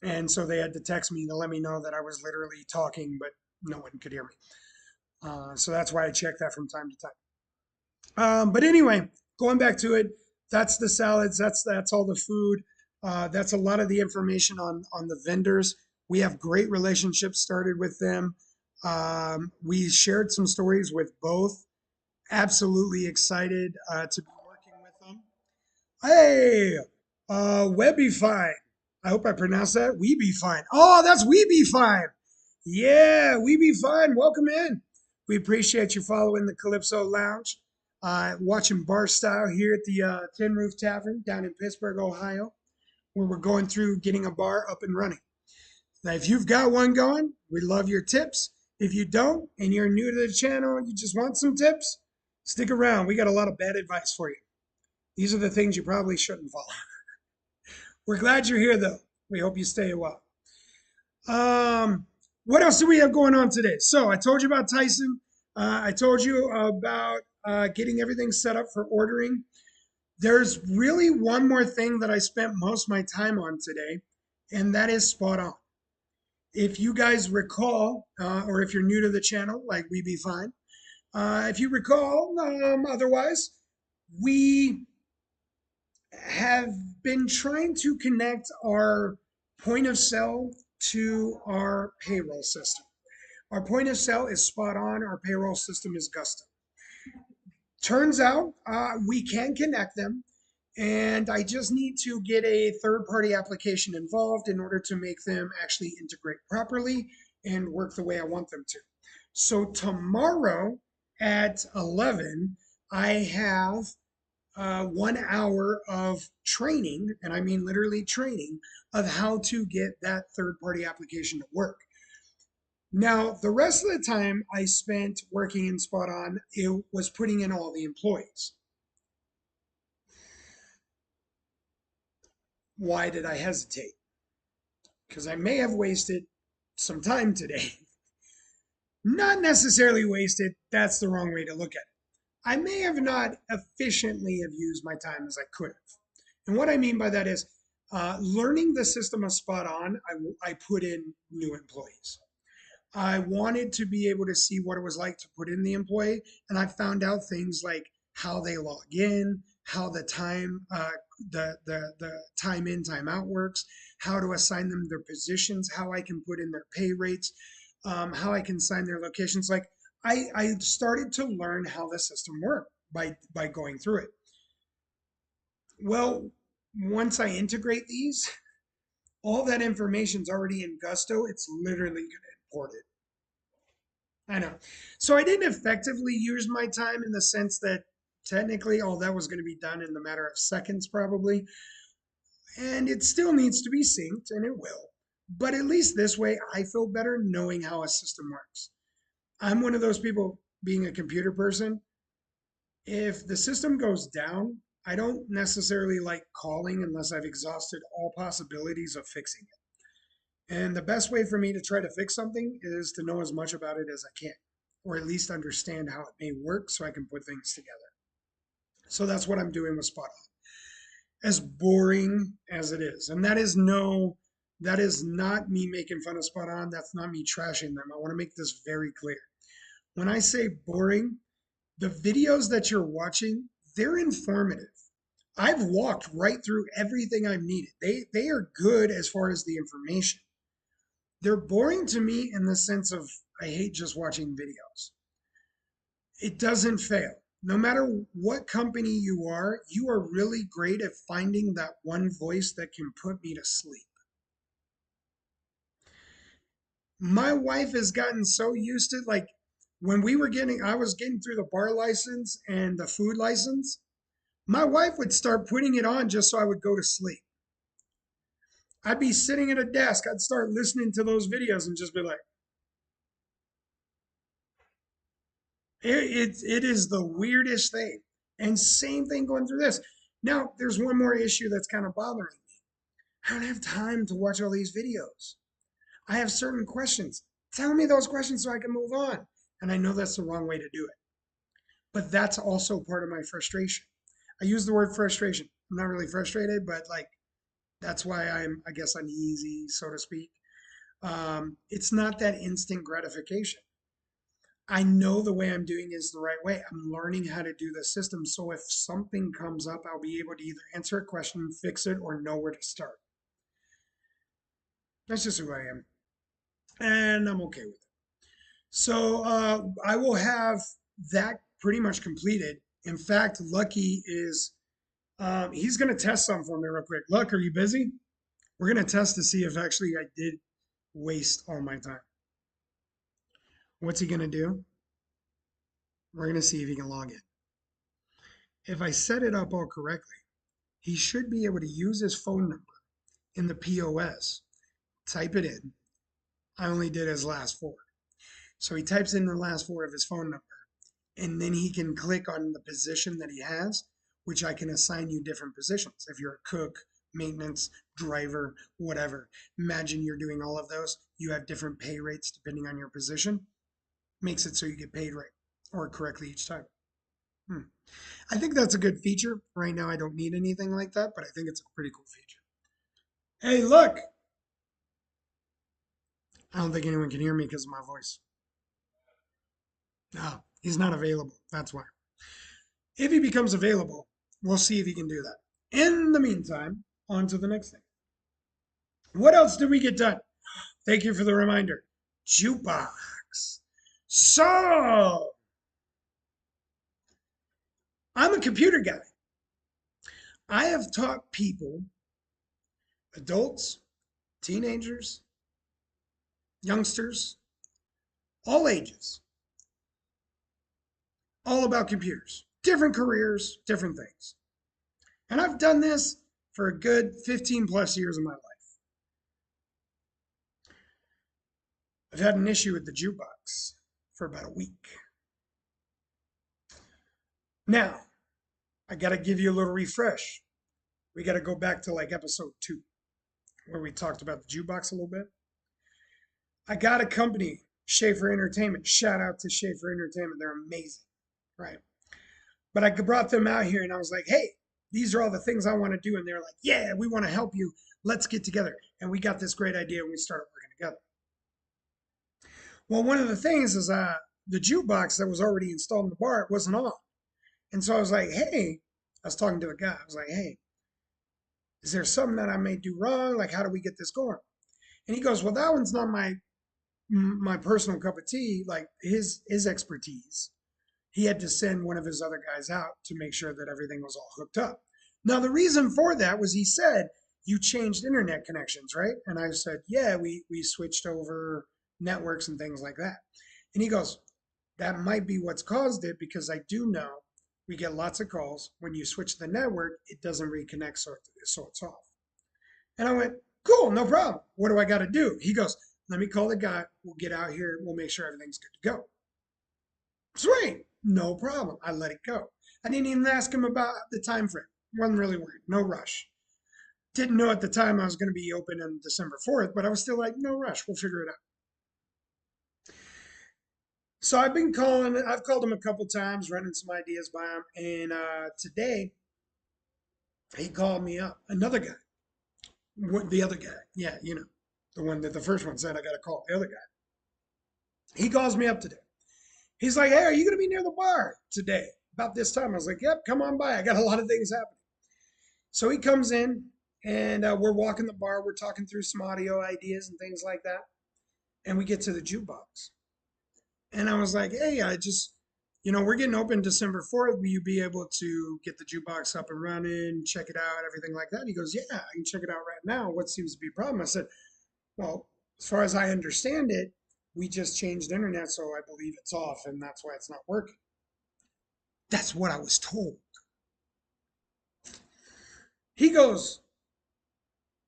And so they had to text me to let me know that I was literally talking, but no one could hear me. So that's why I check that from time to time. But anyway, going back to it, that's the salads. That's all the food. That's a lot of the information on the vendors. We have great relationships started with them. We shared some stories with both. Absolutely excited to be working with them. Hey, Web Be Fine. I hope I pronounced that. We Be Fine. Oh, that's We Be Fine. Yeah, We Be Fine. Welcome in. We appreciate you following the Calypso Lounge, watching Bar Style here at the Tin Roof Tavern down in Pittsburgh, Ohio, where we're going through getting a bar up and running. Now, if you've got one going, we love your tips. If you don't, and you're new to the channel, you just want some tips, stick around. We got a lot of bad advice for you. These are the things you probably shouldn't follow. We're glad you're here, though. We hope you stay a while. What else do we have going on today? So I told you about Tyson. I told you about getting everything set up for ordering. There's really one more thing that I spent most of my time on today, and that is spot on. If you guys recall, or if you're new to the channel, like We Be Fine, if you recall, otherwise, we have been trying to connect our point of sale to our payroll system. Our point of sale is spot on. Our payroll system is Gusto. Turns out we can connect them, and I just need to get a third party application involved in order to make them actually integrate properly and work the way I want them to. So tomorrow at 11, I have 1 hour of training, and I mean literally training, of how to get that third party application to work. Now, the rest of the time I spent working in Spot On, it was putting in all the employees. Why did I hesitate? Because I may have wasted some time today. Not necessarily wasted, that's the wrong way to look at it. I may have not efficiently have used my time as I could have. And what I mean by that is learning the system of Spot On, I put in new employees. I wanted to be able to see what it was like to put in the employee, and I found out things like how they log in, how the time the time in time out works, how to assign them their positions, how I can put in their pay rates, how I can assign their locations. Like I started to learn how the system worked by going through it. Well, once I integrate these, all that information's already in Gusto. It's literally going to import it. I know. So I didn't effectively use my time in the sense that technically all that was going to be done in the matter of seconds, probably. And it still needs to be synced, and it will. But at least this way, I feel better knowing how a system works. I'm one of those people, being a computer person, if the system goes down, I don't necessarily like calling unless I've exhausted all possibilities of fixing it. And the best way for me to try to fix something is to know as much about it as I can, or at least understand how it may work so I can put things together. So that's what I'm doing with Spot On. As boring as it is, and that is not me making fun of Spot On. That's not me trashing them. I want to make this very clear. When I say boring, the videos that you're watching, they're informative. I've walked right through everything I've needed. They are good as far as the information. They're boring to me in the sense of I hate just watching videos. It doesn't fail. No matter what company you are really great at finding that one voice that can put me to sleep. My wife has gotten so used to, like, when I was getting through the bar license and the food license, my wife would start putting it on just so I would go to sleep. I'd be sitting at a desk, I'd start listening to those videos and just be like, it is the weirdest thing. And same thing going through this. Now, there's one more issue that's kind of bothering me. I don't have time to watch all these videos. I have certain questions. Tell me those questions so I can move on. And I know that's the wrong way to do it. But that's also part of my frustration. I use the word frustration. I'm not really frustrated, but like that's why I'm, I guess, uneasy, so to speak. It's not that instant gratification. I know the way I'm doing is the right way. I'm learning how to do the system. So if something comes up, I'll be able to either answer a question, fix it, or know where to start. That's just who I am. And I'm okay with it. So I will have that pretty much completed. In fact, Lucky is, he's going to test something for me real quick. Luck, are you busy? We're going to test to see if actually I did waste all my time. What's he going to do? We're going to see if he can log in. If I set it up all correctly, he should be able to use his phone number in the POS, type it in. I only did his last four. So he types in the last four of his phone number, and then he can click on the position that he has, which I can assign you different positions. If you're a cook, maintenance, driver, whatever, imagine you're doing all of those. You have different pay rates depending on your position. Makes it so you get paid right or correctly each time. I think that's a good feature. Right now, I don't need anything like that, but I think it's a pretty cool feature. Hey, look! I don't think anyone can hear me because of my voice. No, he's not available. That's why. If he becomes available, we'll see if he can do that. In the meantime, on to the next thing. What else did we get done? Thank you for the reminder. Jukebox. So, I'm a computer guy. I have taught people, adults, teenagers, youngsters, all ages, all about computers, different careers, different things. And I've done this for a good 15 plus years of my life. I've had an issue with the jukebox for about a week. Now, I got to give you a little refresh. We got to go back to like episode 2, where we talked about the jukebox a little bit. I got a company, Schaefer Entertainment. Shout out to Schaefer Entertainment. They're amazing, right? But I brought them out here and I was like, hey, these are all the things I want to do. And they're like, yeah, we want to help you. Let's get together. And we got this great idea and we started working together. Well, one of the things is the jukebox that was already installed in the bar wasn't on. And so I was like, hey, I was talking to a guy. I was like, hey, is there something that I may do wrong? Like, how do we get this going? And he goes, well, that one's not my personal cup of tea, like his expertise. He had to send one of his other guys out to make sure that everything was all hooked up. Now, the reason for that was he said, you changed internet connections, right? And I said, yeah, we switched over networks and things like that. And he goes, that might be what's caused it because I do know we get lots of calls. When you switch the network, it doesn't reconnect, so it's off. And I went, cool, no problem. What do I got to do? He goes, let me call the guy. We'll get out here. We'll make sure everything's good to go. Sweet, no problem. I let it go. I didn't even ask him about the time frame. Wasn't really worried. No rush. Didn't know at the time I was going to be open on December 4th, but I was still like, no rush. We'll figure it out. So I've called him a couple times, running some ideas by him. And today, he called me up. Another guy. The other guy. Yeah, you know, the one that the first one said I got to call. The other guy. He calls me up today. He's like, hey, are you going to be near the bar today? About this time. I was like, yep, come on by. I got a lot of things happening. So he comes in and we're walking the bar. We're talking through some audio ideas and things like that. And we get to the jukebox. And I was like, hey, we're getting open December 4th. Will you be able to get the jukebox up and running, check it out, everything like that? And he goes, yeah, I can check it out right now. What seems to be a problem? I said, well, as far as I understand it, we just changed internet, so I believe it's off, and that's why it's not working. That's what I was told. He goes,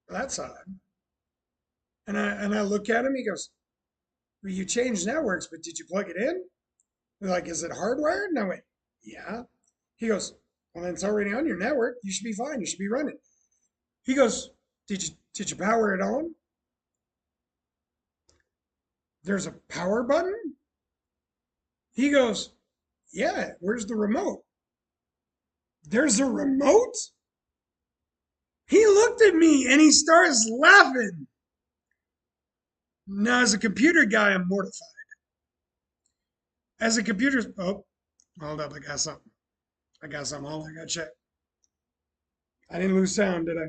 well, that's odd. And I look at him, he goes, well, you changed networks, but did you plug it in? They're like, is it hardwired? And I went, yeah. He goes, Well, then it's already on your network. You should be fine. You should be running. He goes, did you power it on? There's a power button? He goes, yeah, where's the remote? There's a remote? He looked at me and he starts laughing. Now, as a computer guy, I'm mortified. As a computer, oh, hold up, I got something. I got something. Hold on, I got to check. I didn't lose sound, did I?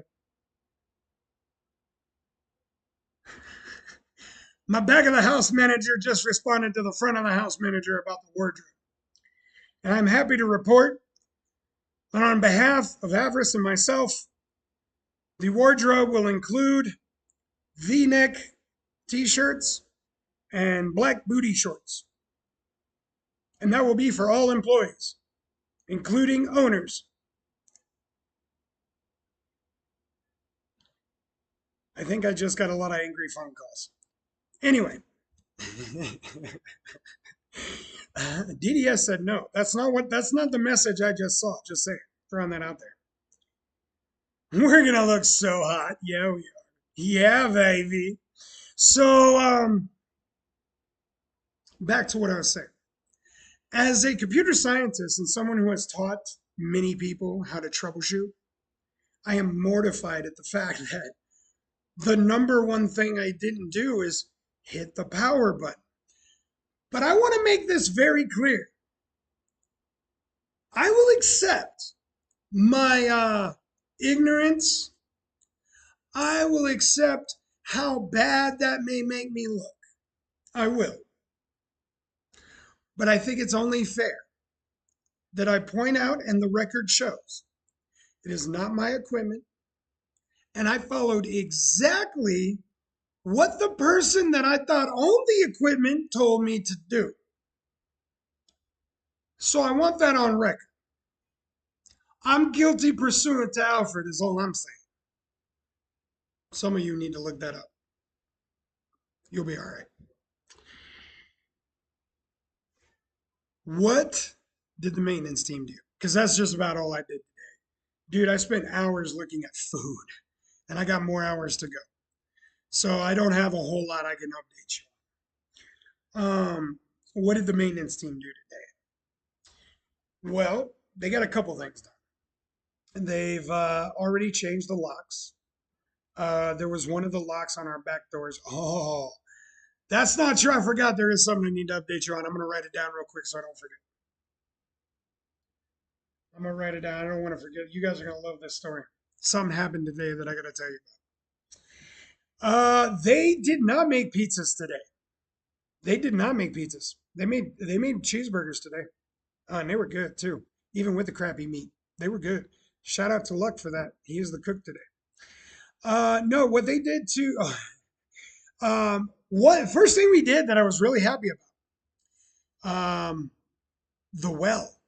My back of the house manager just responded to the front of the house manager about the wardrobe. And I'm happy to report that on behalf of Avarice and myself, the wardrobe will include V-neck t-shirts and black booty shorts. And that will be for all employees, including owners. I think I just got a lot of angry phone calls. Anyway, DDS said no. That's not the message I just saw. Just saying, throwing that out there. We're gonna look so hot. Yeah, we are. Yeah, baby. So, back to what I was saying. As a computer scientist and someone who has taught many people how to troubleshoot, I am mortified at the fact that the number one thing I didn't do is hit the power button. But I want to make this very clear. I will accept my ignorance. I will accept how bad that may make me look. I will. But I think it's only fair that I point out, and the record shows, it is not my equipment. And I followed exactly what the person that I thought owned the equipment told me to do. So I want that on record. I'm guilty pursuant to Alfred, is all I'm saying. Some of you need to look that up. You'll be all right. What did the maintenance team do? Because that's just about all I did today. Dude, I spent hours looking at food, and I got more hours to go. So I don't have a whole lot I can update you. What did the maintenance team do today? Well, they got a couple things done. They've already changed the locks. There was one of the locks on our back doors. Oh, that's not true. I forgot there is something I need to update you on. I'm going to write it down real quick so I don't forget. I'm going to write it down. I don't want to forget. You guys are going to love this story. Something happened today that I got to tell you about. They did not make pizzas today. They did not make pizzas. They made cheeseburgers today. And they were good too, even with the crappy meat. They were good. Shout out to Luck for that. He is the cook today. No, what they did too. What first thing we did that I was really happy about? The well.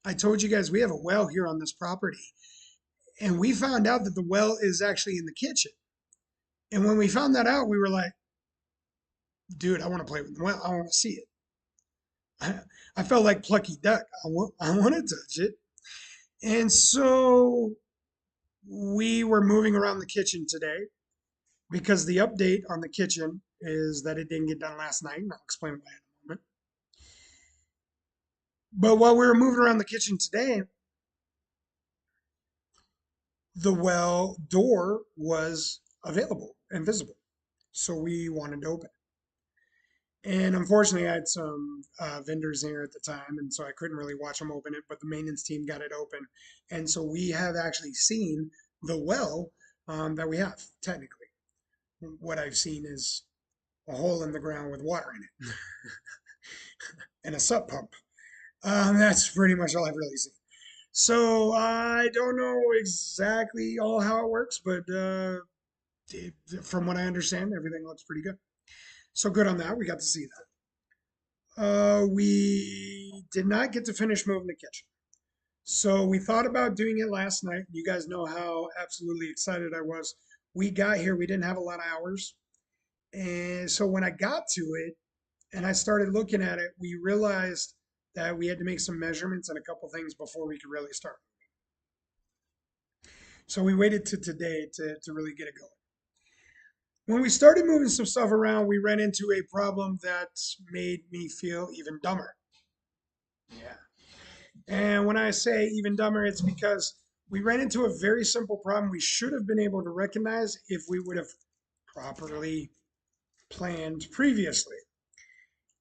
I told you guys we have a well here on this property, and we found out that the well is actually in the kitchen. And when we found that out, we were like, "Dude, I want to play with the well. I want to see it." I felt like Plucky Duck. I want to touch it. And so we were moving around the kitchen today because the update on the kitchen is that it didn't get done last night. And I'll explain why in a moment. But while we were moving around the kitchen today, the well door was available and visible. So we wanted to open it. And unfortunately, I had some vendors here at the time, and so I couldn't really watch them open it, but the maintenance team got it open. And so we have actually seen the well that we have, technically. What I've seen is a hole in the ground with water in it and a sub pump. That's pretty much all I've really seen. So I don't know exactly all how it works, but from what I understand, everything looks pretty good. So good on that. We got to see that. We did not get to finish moving the kitchen. So we thought about doing it last night. You guys know how absolutely excited I was. We got here, we didn't have a lot of hours. And so when I got to it and I started looking at it, we realized that we had to make some measurements and a couple things before we could really start. So we waited to today to really get it going. When we started moving some stuff around, we ran into a problem that made me feel even dumber. Yeah. And when I say even dumber, it's because we ran into a very simple problem we should have been able to recognize if we would have properly planned previously.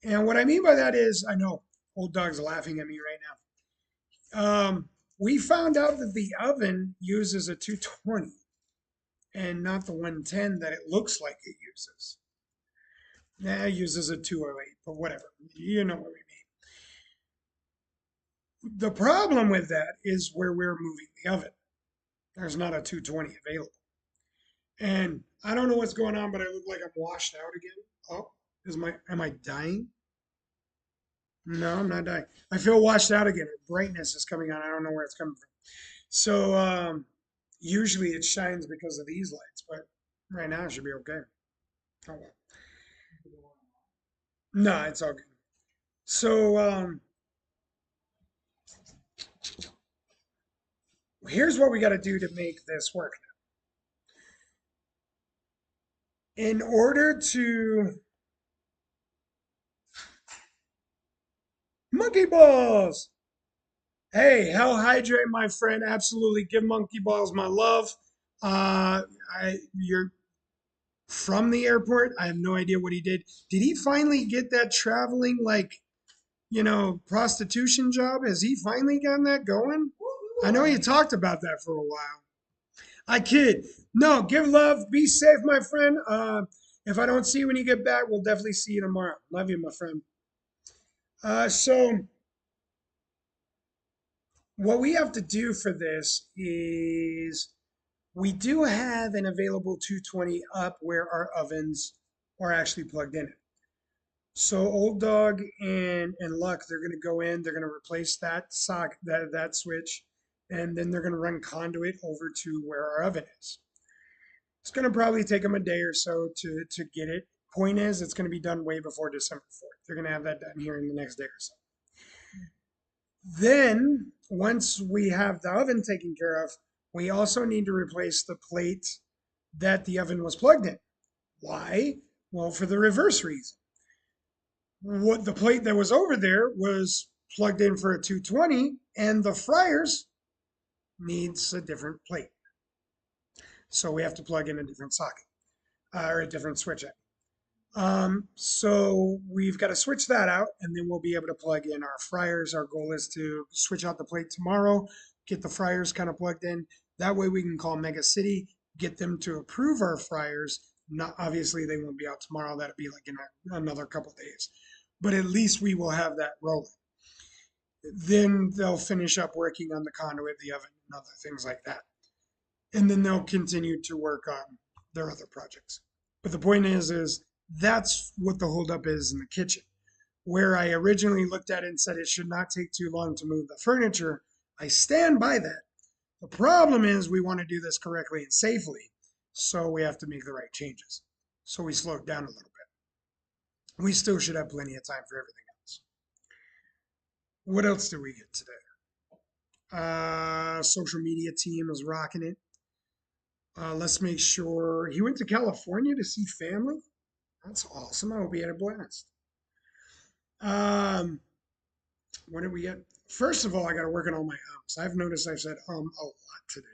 And what I mean by that is, I know old dog's laughing at me right now. We found out that the oven uses a 220 and not the 110 that it looks like it uses. Nah, it uses a 208, but whatever. You know what we mean. The problem with that is where we're moving the oven. There's not a 220 available. And I don't know what's going on, but I look like I'm washed out again. Oh, am I dying? No, I'm not dying. I feel washed out again. Brightness is coming on. I don't know where it's coming from. So usually it shines because of these lights, but right now it should be okay. Oh well. No, it's all good. So here's what we got to do to make this work. In order to monkey balls. Hey, Hell Hydrate, my friend. Absolutely, give monkey balls my love. You're from the airport. I have no idea what he did. Did he finally get that traveling prostitution job? Has he finally gotten that going? I know you talked about that for a while. I kid. No, give love. Be safe, my friend. If I don't see you when you get back, we'll definitely see you tomorrow. Love you, my friend. So what we have to do for this is we do have an available 220 up where our ovens are actually plugged in. So Old Dog and Luck, they're gonna go in, they're gonna replace that that switch, and then they're gonna run conduit over to where our oven is. It's gonna probably take them a day or so to get it. Point is, it's gonna be done way before December 4th. They're gonna have that done here in the next day or so. Then, once we have the oven taken care of, we also need to replace the plate that the oven was plugged in. Why? Well, for the reverse reason. What the plate that was over there was plugged in for a 220, and the fryers needs a different plate. So we have to plug in a different socket or a different switch. So we've got to switch that out, and then we'll be able to plug in our fryers. Our goal is to switch out the plate tomorrow, get the fryers kind of plugged in. That way we can call Mega City, get them to approve our fryers. Not obviously they won't be out tomorrow. That'll be like in another couple days, but at least we will have that rolling. Then they'll finish up working on the conduit, the oven, and other things like that, and then they'll continue to work on their other projects. But the point is that's what the holdup is in the kitchen. Where I originally looked at it and said it should not take too long to move the furniture, I stand by that. The problem is we want to do this correctly and safely, so we have to make the right changes. So we slowed down a little bit. We still should have plenty of time for everything else. What else did we get today? Social media team is rocking it. Let's make sure he went to California to see family. That's awesome. I hope he had a blast. Um, what did we get? First of all, I got to work on all my ums. I've noticed I've said a lot today.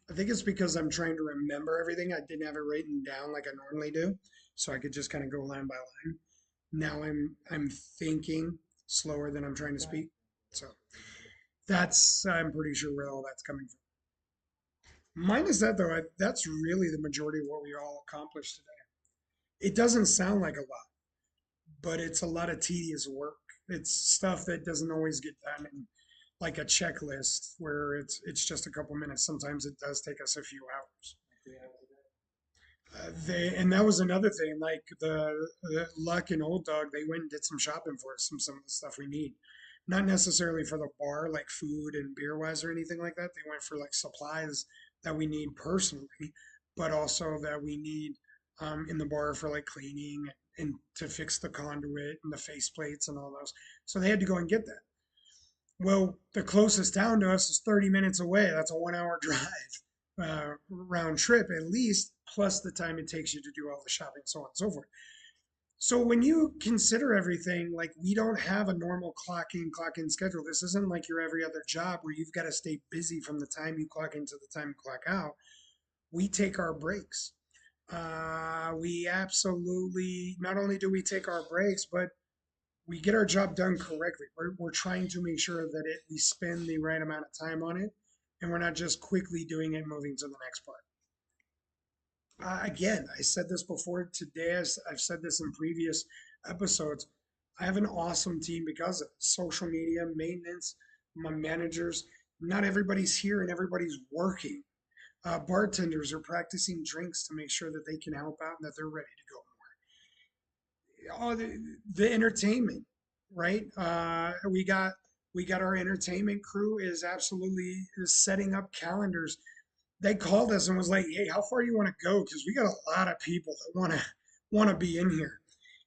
I think it's because I'm trying to remember everything. I didn't have it written down like I normally do, so I could just kind of go line by line. Now I'm thinking slower than I'm trying to speak. So that's I'm pretty sure where all that's coming from. Minus that though, that's really the majority of what we all accomplished today. It doesn't sound like a lot, but it's a lot of tedious work. It's stuff that doesn't always get done in like a checklist where it's just a couple minutes. Sometimes it does take us a few hours. And that was another thing. Like the Luck and Old Dog, they went and did some shopping for us, some of the stuff we need. Not necessarily for the bar, like food and beer wise or anything like that. They went for like supplies that we need personally, but also that we need in the bar for like cleaning and to fix the conduit and the faceplates and all those. So they had to go and get that. Well, the closest town to us is 30 minutes away. That's a 1 hour drive, round trip at least, plus the time it takes you to do all the shopping, so on and so forth. So when you consider everything, like we don't have a normal clock in schedule. This isn't like your every other job where you've got to stay busy from the time you clock in to the time you clock out. We take our breaks. We absolutely, not only do we take our breaks, but we get our job done correctly. We're trying to make sure that we spend the right amount of time on it, and we're not just quickly doing it, moving to the next part. Again, I said this before today. I've said this in previous episodes. I have an awesome team because of social media, maintenance, my managers. Not everybody's here and everybody's working. Bartenders are practicing drinks to make sure that they can help out and that they're ready to go. Oh, the entertainment, right? We got our entertainment crew is setting up calendars. They called us and was like, "Hey, how far do you want to go? Because we got a lot of people that want to be in here."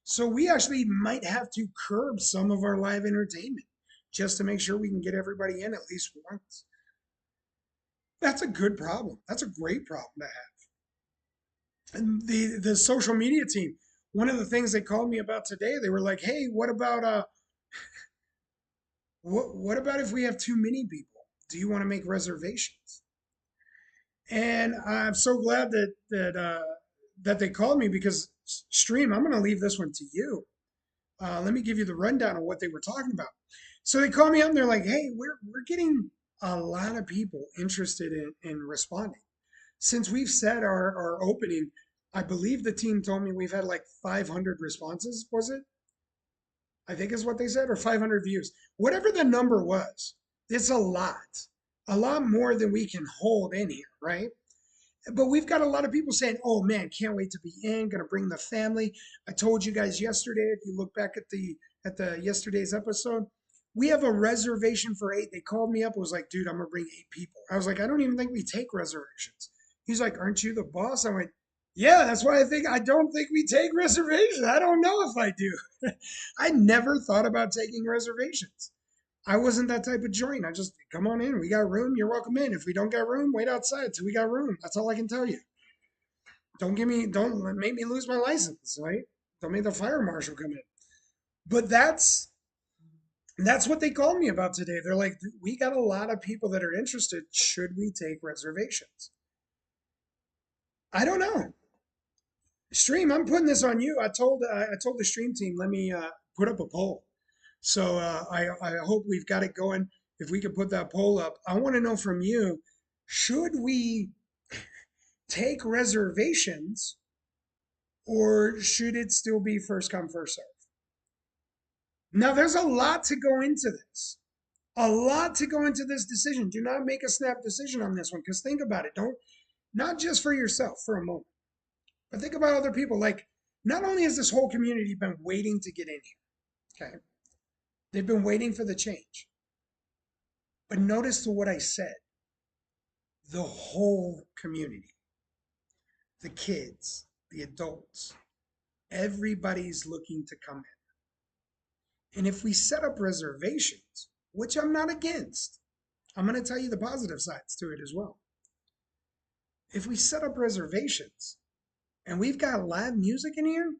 So we actually might have to curb some of our live entertainment just to make sure we can get everybody in at least once. That's a good problem. That's a great problem to have. And the social media team, one of the things they called me about today, they were like, "Hey, what about if we have too many people? Do you want to make reservations?" And I'm so glad that they called me because Stream, I'm going to leave this one to you. Let me give you the rundown of what they were talking about. So they called me up and they're like, "Hey, we're getting a lot of people interested in responding. Since we've set our opening, I believe the team told me we've had like 500 responses, was it? I think is what they said, or 500 views. Whatever the number was, it's a lot more than we can hold in here, right? But we've got a lot of people saying, "Oh man, can't wait to be in, gonna bring the family." I told you guys yesterday, if you look back at the yesterday's episode, we have a reservation for 8. They called me up, was like, "Dude, I'm gonna bring 8 people." I was like, "I don't even think we take reservations." He's like, "Aren't you the boss?" I went, "Yeah, that's why I don't think we take reservations. I don't know if I do." I never thought about taking reservations. I wasn't that type of joint. I just come on in. We got room. You're welcome in. If we don't got room, wait outside till we got room. That's all I can tell you. Don't make me lose my license, right? Don't make the fire marshal come in. But that's what they called me about today. They're like, "We got a lot of people that are interested. Should we take reservations?" I don't know. Stream, I'm putting this on you. I told the stream team, let me put up a poll. So I hope we've got it going. If we could put that poll up, I want to know from you: should we take reservations, or should it still be first come first serve? Now, there's a lot to go into this. A lot to go into this decision. Do not make a snap decision on this one, because think about it. Don't Not just for yourself for a moment, but think about other people. Like, not only has this whole community been waiting to get in here, okay? They've been waiting for the change. But notice to what I said, the whole community, the kids, the adults, everybody's looking to come in. And if we set up reservations, which I'm not against, I'm going to tell you the positive sides to it as well. If we set up reservations and we've got live music in here,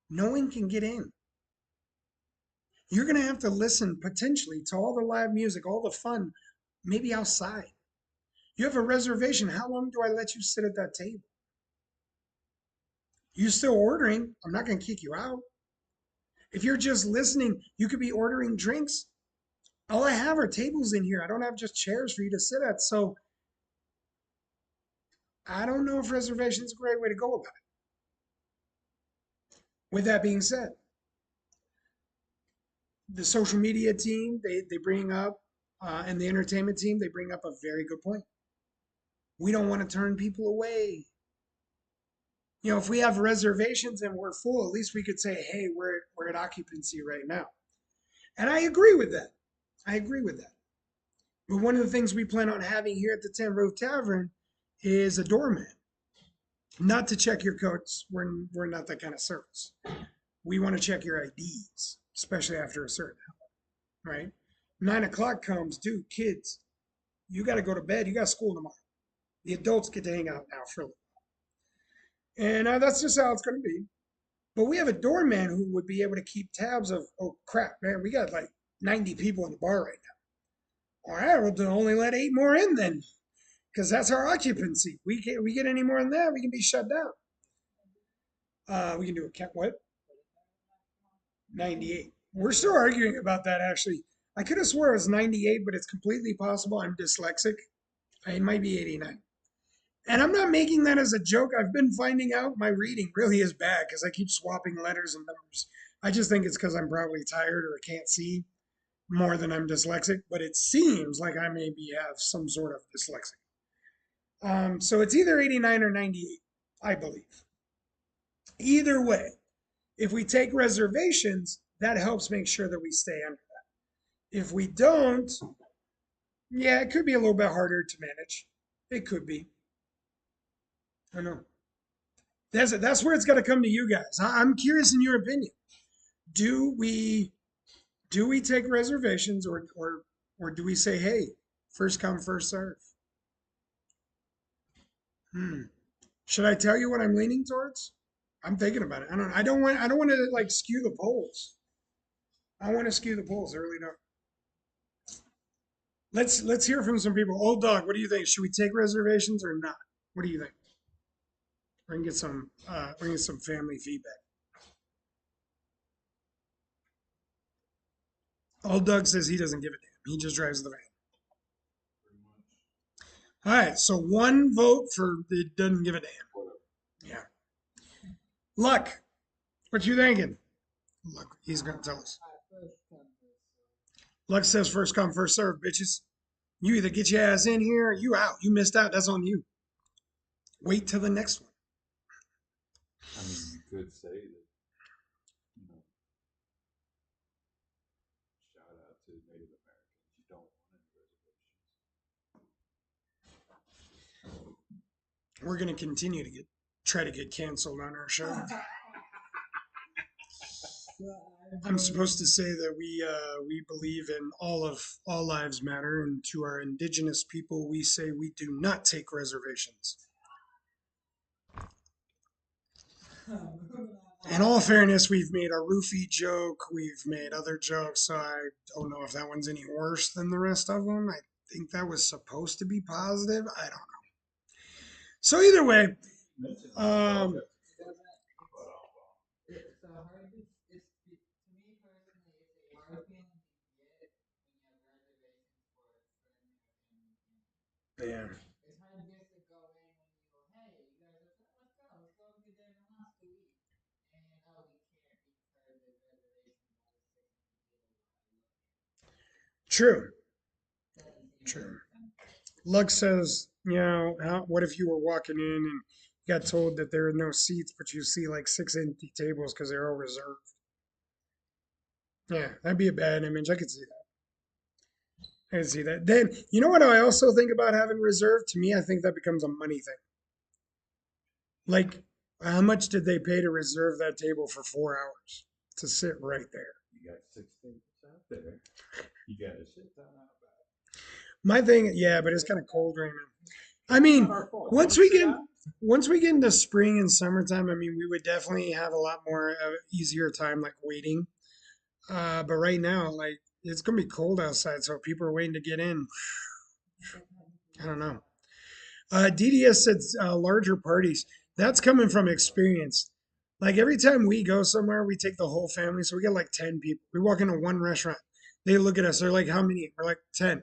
no one can get in. You're going to have to listen potentially to all the live music, all the fun, maybe outside. You have a reservation. How long do I let you sit at that table? You're still ordering. I'm not going to kick you out. If you're just listening, you could be ordering drinks. All I have are tables in here. I don't have just chairs for you to sit at. So I don't know if reservation is a great way to go about it. With that being said, the social media team, they bring up, and the entertainment team, they bring up a very good point. We don't want to turn people away. If we have reservations and we're full, at least we could say, "Hey, we're at occupancy right now." And I agree with that. I agree with that. But one of the things we plan on having here at the Tin Roof Tavern is a doorman. Not to check your coats. We're not that kind of service. We want to check your IDs, especially after a certain hour, right? 9 o'clock comes, dude, kids, you got to go to bed. You got school tomorrow. The adults get to hang out now for a little. And that's just how it's going to be. But we have a doorman who would be able to keep tabs of, oh crap, man, we got like 90 people in the bar right now. All right, we'll only let 8 more in then, because that's our occupancy. We get any more than that, we can be shut down. We can do a count, what? 98. We're still arguing about that actually. I could have swore it was 98, but it's completely possible. I'm dyslexic. It might be 89. And I'm not making that as a joke. I've been finding out my reading really is bad because I keep swapping letters and numbers. I just think it's because I'm probably tired or can't see more than I'm dyslexic, but it seems like I maybe have some sort of dyslexia. So it's either 89 or 98, I believe. Either way, if we take reservations, that helps make sure that we stay under that. If we don't, yeah, it could be a little bit harder to manage. It could be. I know. That's where it's got to come to you guys. I'm curious in your opinion. Do we take reservations or do we say, hey, first come first serve? Hmm. Should I tell you what I'm leaning towards? I'm thinking about it. I don't want to like skew the polls. I want to skew the polls. I really don't. Let's hear from some people. Old dog, what do you think? Should we take reservations or not? What do you think? We're gonna get some family feedback. Old Doug says he doesn't give a damn. He just drives the van. All right, so one vote for it doesn't give a damn. Yeah. Luck, what you thinking? Luck, he's gonna tell us. Luck says first come, first serve, bitches. You either get your ass in here or you out. You missed out. That's on you. Wait till the next one. I mean, you could say that, you know, shout out to Native Americans. You don't want any reservations. We're gonna continue to try to get canceled on our show. I'm supposed to say that we believe in all lives matter, and to our indigenous people, we say we do not take reservations. In all fairness, we've made a roofie joke, we've made other jokes, so I don't know if that one's any worse than the rest of them. I think that was supposed to be positive. I don't know. So either way, um, yeah. True. True. Lux says, what if you were walking in and got told that there are no seats, but you see like 6 empty tables because they're all reserved? Yeah, that'd be a bad image. I could see that. I could see that. Then, you know what I also think about having reserved? To me, I think that becomes a money thing. Like, how much did they pay to reserve that table for 4 hours to sit right there? You got 16 out there. You got to sit down out back. My thing, yeah, but it's kind of cold right now. I mean, once we get into spring and summertime, I mean, we would definitely have a lot more easier time like waiting. But right now, like it's gonna be cold outside, so people are waiting to get in. I don't know. DDS said larger parties. That's coming from experience. Like every time we go somewhere, we take the whole family. So we get like 10 people. We walk into one restaurant. They look at us. They're like, how many? We're like 10.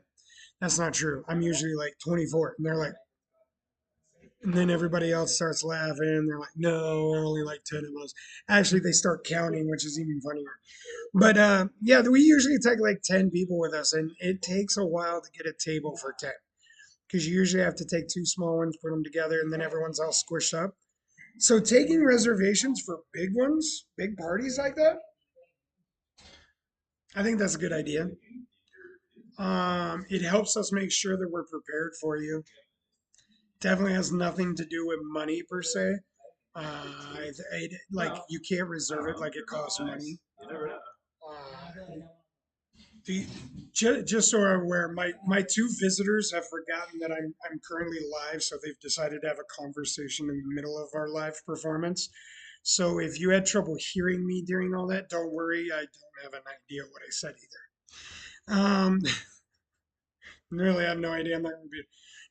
That's not true. I'm usually like 24. And they're like, and then everybody else starts laughing. They're like, no, we're only like 10 of us. Actually, they start counting, which is even funnier. But yeah, we usually take like 10 people with us. And it takes a while to get a table for 10. Because you usually have to take 2 small ones, put them together, and then everyone's all squished up. So taking reservations for big ones, big parties like that, I think that's a good idea. It helps us make sure that we're prepared for you. Definitely has nothing to do with money per se. Like you can't reserve it like it costs money. Uh, just so I'm aware, my two visitors have forgotten that I'm currently live, so they've decided to have a conversation in the middle of our live performance. So if you had trouble hearing me during all that, don't worry. I don't have an idea what I said either. Really have no idea. I'm not gonna be.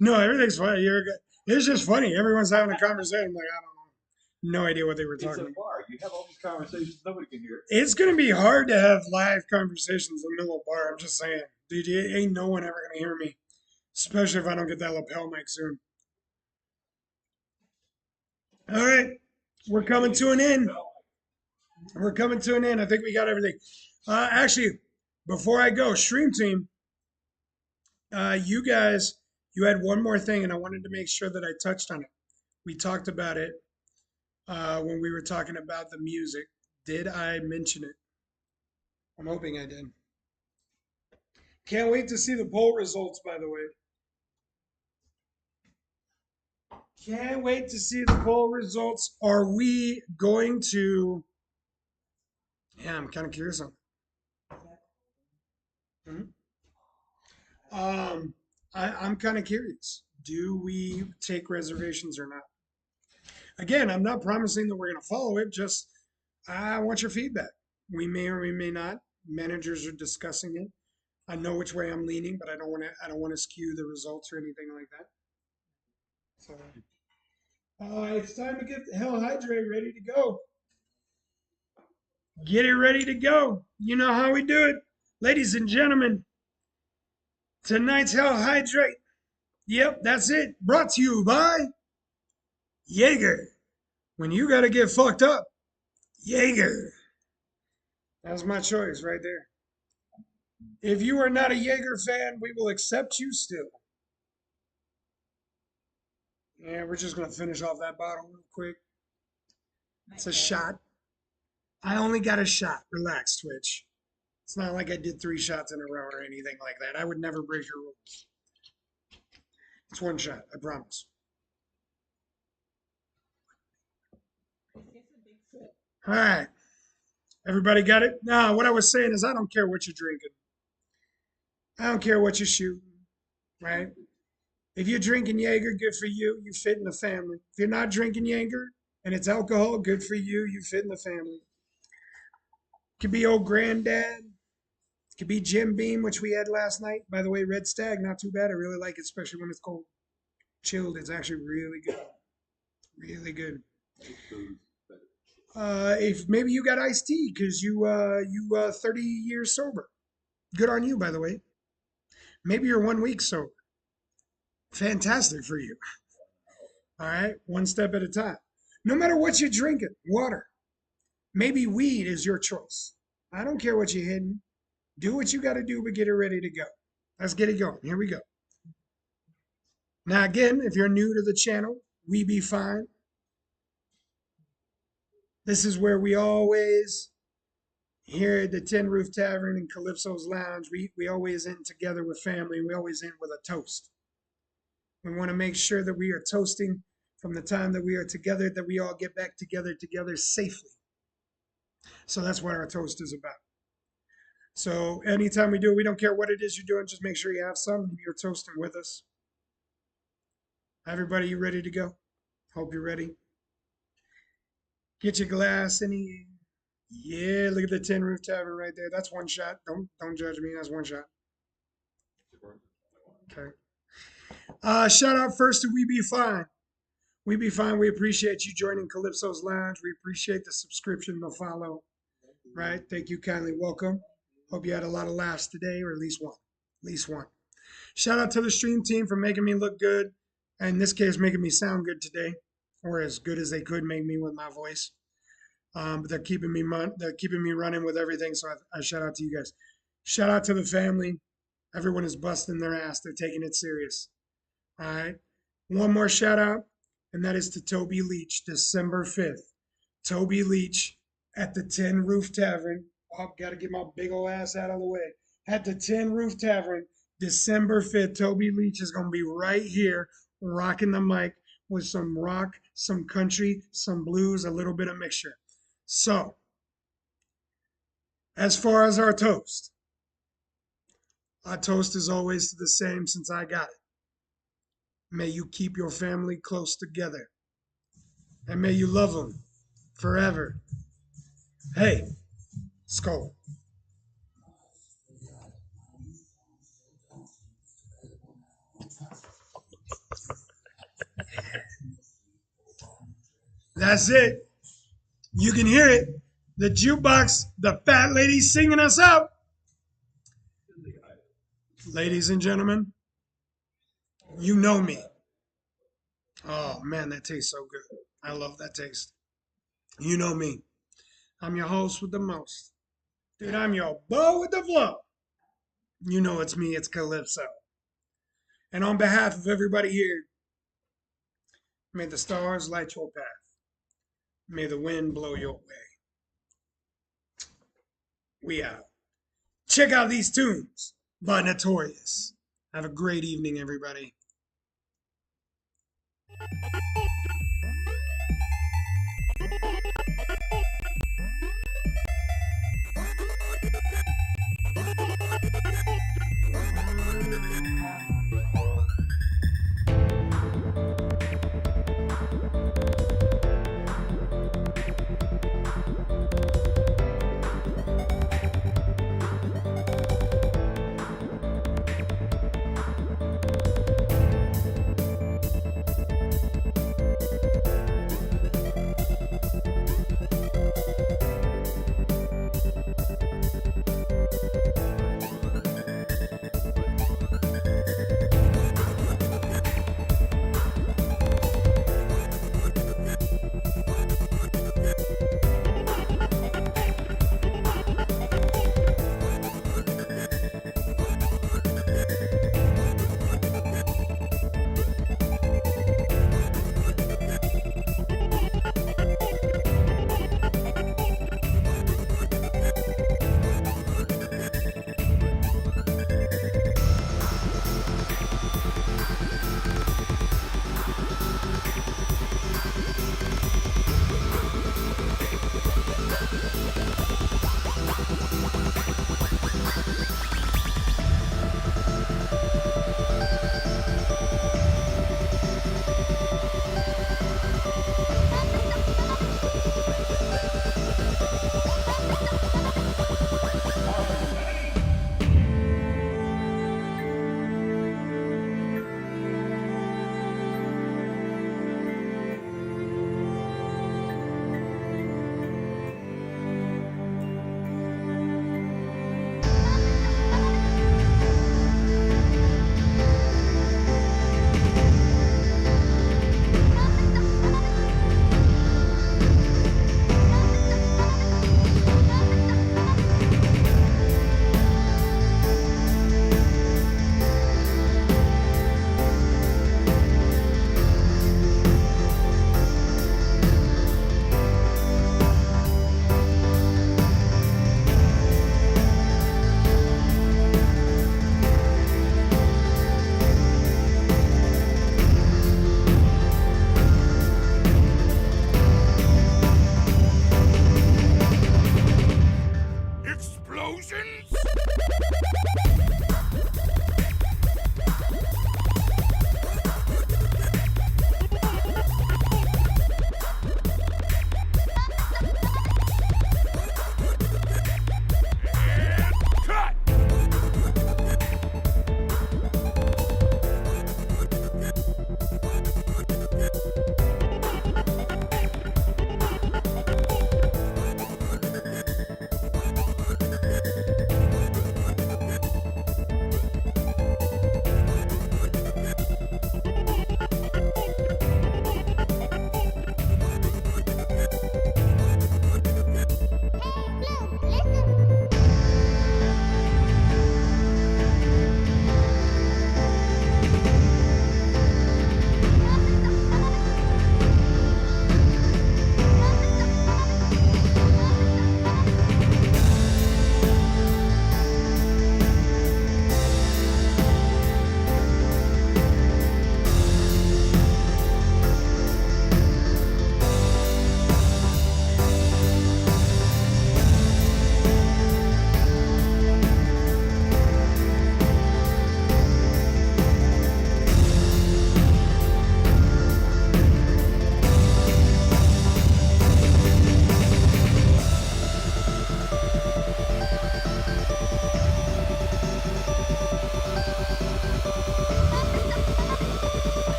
No, everything's funny. You're good. It's just funny. Everyone's having a conversation. I'm like, I don't know. No idea what they were It's talking a about. bar. You have all these conversations, nobody can hear. It's gonna be hard to have live conversations in the middle of a bar. I'm just saying, dude. Ain't no one ever gonna hear me, especially if I don't get that lapel mic soon. All right, we're coming to an end. We're coming to an end. I think we got everything. Actually, before I go, stream team, you guys, you had one more thing, and I wanted to make sure that I touched on it. We talked about it when we were talking about the music. Did I mention it? I'm hoping I did. Can't wait to see the poll results, by the way. Can't wait to see the poll results. Are we going to? Yeah, I'm kind of curious on. Mhm. I'm kind of curious. Do we take reservations or not? Again, I'm not promising that we're going to follow it. Just I want your feedback. We may or we may not. Managers are discussing it. I know which way I'm leaning, but I don't want to. I don't want to skew the results or anything like that. So, it's time to get the Hell Hydrate ready to go. Get it ready to go. You know how we do it, ladies and gentlemen. Tonight's Hell Hydrate. Yep, that's it. Brought to you by Jaeger. When you gotta get fucked up, Jaeger. That's my choice right there. If you are not a Jaeger fan, we will accept you still. Yeah, we're just gonna finish off that bottle real quick. It's a shot. I only got a shot. Relax, Twitch. It's not like I did 3 shots in a row or anything like that. I would never break your rules. It's one shot, I promise. All right. Everybody got it? No, what I was saying is I don't care what you're drinking. I don't care what you're shooting, right? If you're drinking Jaeger, good for you. You fit in the family. If you're not drinking Jaeger and it's alcohol, good for you. You fit in the family. Could be old granddad. Could be Jim Beam, which we had last night. By the way, Red Stag, not too bad. I really like it, especially when it's cold. Chilled, it's actually really good. Really good. If maybe you got iced tea because you 30 years sober. Good on you, by the way. Maybe you're 1 week sober. Fantastic for you. All right, one step at a time. No matter what you're drinking, water. Maybe weed is your choice. I don't care what you're hitting. Do what you got to do, but get it ready to go. Let's get it going. Here we go. Now, again, if you're new to the channel, we be fine. This is where we always, here at the Tin Roof Tavern and Calypso's Lounge, we always end together with family. We always end with a toast. We want to make sure that we are toasting from the time that we are together, that we all get back together safely. So that's what our toast is about. So anytime we do it, we don't care what it is you're doing, just make sure you have some and you're toasting with us. Everybody, you ready to go? Hope you're ready. Get your glass in the air. Yeah, look at the Tin Roof Tavern right there. That's one shot. Don't judge me. That's one shot. Okay. Shout out first to We Be Fine. We Be Fine. We appreciate you joining Calypso's Lounge. We appreciate the subscription, the follow. Right. Thank you kindly. Welcome. Hope you had a lot of laughs today, or at least one. At least one. Shout out to the stream team for making me look good. And in this case, making me sound good today, or as good as they could make me with my voice. But they're keeping me running with everything. So I shout out to you guys. Shout out to the family. Everyone is busting their ass. They're taking it serious. All right. One more shout out, and that is to Toby Leach, December 5th. Toby Leach at the Tin Roof Tavern. Oh, got to get my big old ass out of the way. At the Tin Roof Tavern, December 5th. Toby Leach is going to be right here rocking the mic with some rock, some country, some blues, a little bit of mixture. So, as far as our toast, Our toast is always the same since I got it. May you keep your family close together. And may you love them forever. Hey, Skull. That's it. You can hear it. The jukebox, the fat lady singing us out. Ladies and gentlemen, you know me. Oh man, that tastes so good. I love that taste. You know me. I'm your host with the most. Dude, I'm your beau with the flow. You know it's me, it's Calypso. And on behalf of everybody here, may the stars light your path. May the wind blow your way. We out. Check out these tunes by Notorious. Have a great evening, everybody.